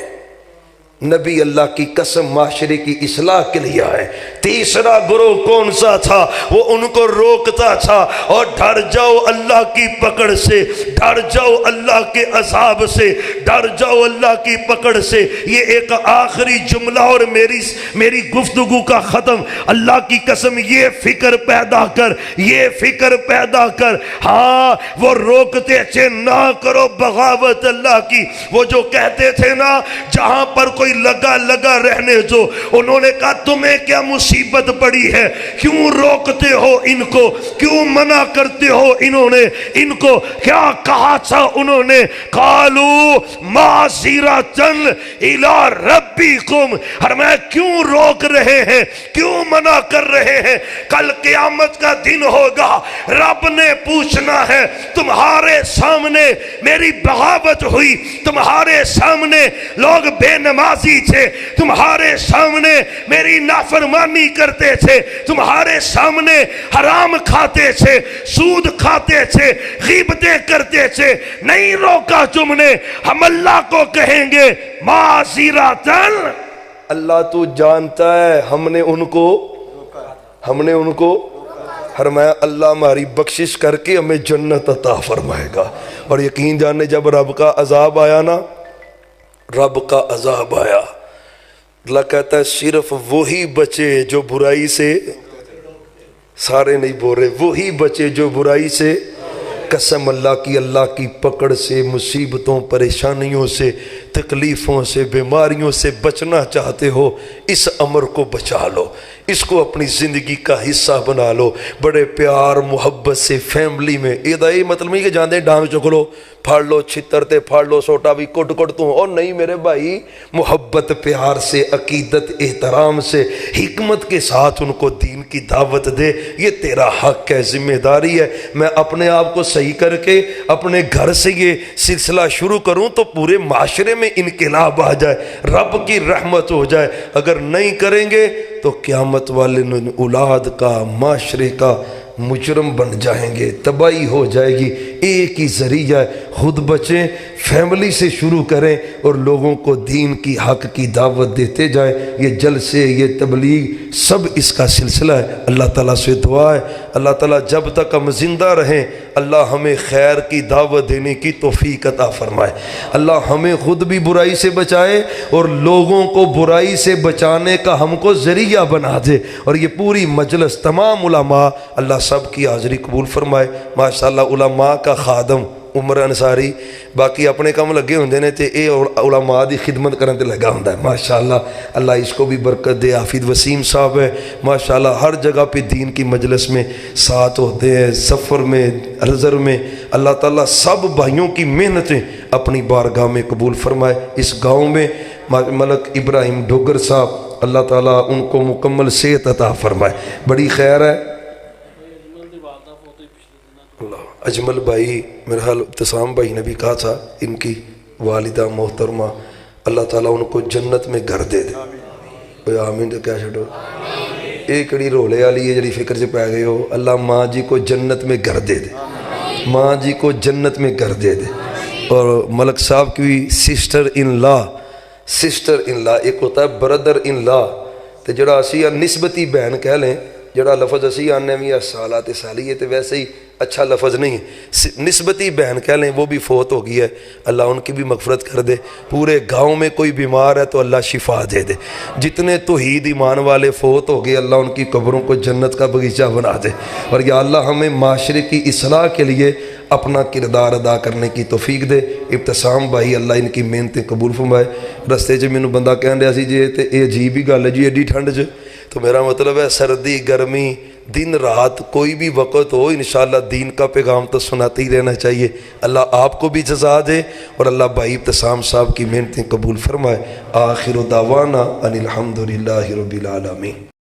نبی اللہ کی قسم معاشرے کی اصلاح کے لیے آئے۔ تیسرا گروہ کون سا تھا؟ وہ ان کو روکتا تھا اور ڈر جاؤ اللہ کی پکڑ سے، ڈر جاؤ اللہ کے عذاب سے، ڈر جاؤ اللہ کی پکڑ سے۔ یہ ایک آخری جملہ اور میری گفتگو کا ختم، اللہ کی قسم یہ فکر پیدا کر، یہ فکر پیدا کر۔ ہاں وہ روکتے تھے نہ کرو بغاوت اللہ کی، وہ جو کہتے تھے نا جہاں پر کوئی لگا رہنے دو، انہوں نے کہا تمہیں کیا مصیبت پڑی ہے، کیوں روکتے ہو ان کو، کیوں منع کرتے ہو؟ انہوں نے ان کو کیا کہا تھا؟ انہوں نے قالوا معذرۃ الی ربکم، فرمایا کیوں روک رہے ہیں، کیوں منع کر رہے ہیں؟ کل قیامت کا دن ہوگا، رب نے پوچھنا ہے تمہارے سامنے میری بغاوت ہوئی، تمہارے سامنے لوگ بے نمازی تھے، تمہارے سامنے میری نافرمانی کرتے تھے، تمہارے سامنے حرام کھاتے تھے، سود کھاتے تھے، غیبتیں کرتے تھے، نہیں روکا تم نے، ہم اللہ کو کہیں گے معذرتاً، اللہ تو جانتا ہے ہم نے ان کو فرمایا اللہ ہماری بخشش کر کے ہمیں جنت عطا فرمائے گا۔ اور یقین جاننے جب رب کا عذاب آیا نا، رب کا عذاب آیا، اللہ کہتا ہے صرف وہی بچے جو برائی سے، سارے نہیں بول رہے، وہی بچے جو برائی سے، قسم اللہ کی پکڑ سے، مصیبتوں پریشانیوں سے، تکلیفوں سے، بیماریوں سے بچنا چاہتے ہو، اس امر کو بچا لو، اس کو اپنی زندگی کا حصہ بنا لو، بڑے پیار محبت سے فیملی میں۔ یہ مطلب نہیں کہ جاندے ڈانگ چک لو، پھاڑ لو، چھتر تے پھاڑ لو، سوٹا بھی کٹ تو، اور نہیں میرے بھائی، محبت پیار سے، عقیدت احترام سے، حکمت کے ساتھ ان کو دین کی دعوت دے، یہ تیرا حق ہے، ذمہ داری ہے۔ میں اپنے آپ کو صحیح کر کے اپنے گھر سے یہ سلسلہ شروع کروں تو پورے معاشرے میں انقلاب آ جائے، رب کی رحمت ہو جائے۔ اگر نہیں کریں گے تو قیامت والے اولاد کا، معاشرے کا مجرم بن جائیں گے، تباہی ہو جائے گی۔ ایک ہی ذریعہ ہے، خود بچیں، فیملی سے شروع کریں اور لوگوں کو دین کی حق کی دعوت دیتے جائیں۔ یہ جلسے، یہ تبلیغ، سب اس کا سلسلہ ہے۔ اللہ تعالیٰ سے دعا ہے اللہ تعالیٰ جب تک ہم زندہ رہیں اللہ ہمیں خیر کی دعوت دینے کی توفیق عطا فرمائے، اللہ ہمیں خود بھی برائی سے بچائے اور لوگوں کو برائی سے بچانے کا ہم کو ذریعہ بنا دے۔ اور یہ پوری مجلس تمام علماء اللہ سب کی حاضری قبول فرمائے۔ ماشاءاللہ علماء کا خادم عمر انصاری باقی اپنے کام لگے ہوندے نے تے اے علماء دی خدمت کرن تے لگا ہوندا ہے، ماشاءاللہ اللہ اس کو بھی برکت دے۔ حافظ وسیم صاحب ہے ماشاءاللہ، ہر جگہ پہ دین کی مجلس میں ساتھ ہوتے ہیں، سفر میں، حضر میں۔ اللہ تعالیٰ سب بھائیوں کی محنتیں اپنی بارگاہ میں قبول فرمائے۔ اس گاؤں میں ملک ابراہیم ڈوگر صاحب اللہ تعالیٰ ان کو مکمل صحت عطا فرمائے، بڑی خیر ہے۔ اجمل بھائی میرا حال ابتسام بھائی نے بھی کہا تھا ان کی والدہ محترمہ اللہ تعالیٰ ان کو جنت میں گھر دے دے، کوئی آمین تو کیا چھڑو، ایک کڑی رولے والی ہے جڑی فکر سے پہ گئے ہو، اللہ ماں جی کو جنت میں گھر دے دے، ماں جی کو جنت میں گھر دے دے۔ اور ملک صاحب کی سسٹر ان لا، ایک ہوتا ہے بردر ان لا، تو جڑا اسی نسبتی بہن کہہ لیں جڑا لفظ اسی آنے بھی سالات سالیے تو ویسے ہی اچھا لفظ نہیں ہے، نسبتی بہن کہہ لیں، وہ بھی فوت ہو گئی ہے، اللہ ان کی بھی مغفرت کر دے۔ پورے گاؤں میں کوئی بیمار ہے تو اللہ شفا دے دے، جتنے توحید ایمان والے فوت ہو گئے اللہ ان کی قبروں کو جنت کا باغیچہ بنا دے، اور یا اللہ ہمیں معاشرے کی اصلاح کے لیے اپنا کردار ادا کرنے کی توفیق دے۔ ابتسام بھائی اللہ ان کی محنتیں قبول فرمائے۔ رستے میں مینوں بندہ کہن رہا سی جی یہ عجیب ہی گل ہے جی ایڈی ٹھنڈ چ، تو میرا مطلب ہے سردی گرمی دن رات کوئی بھی وقت ہو انشاءاللہ دین کا پیغام تو سناتے ہی رہنا چاہیے۔ اللہ آپ کو بھی جزا دے اور اللہ بھائی ابتسام صاحب کی محنتیں قبول فرمائے۔ آخر دعوانا ان الحمدللہ رب العالمین۔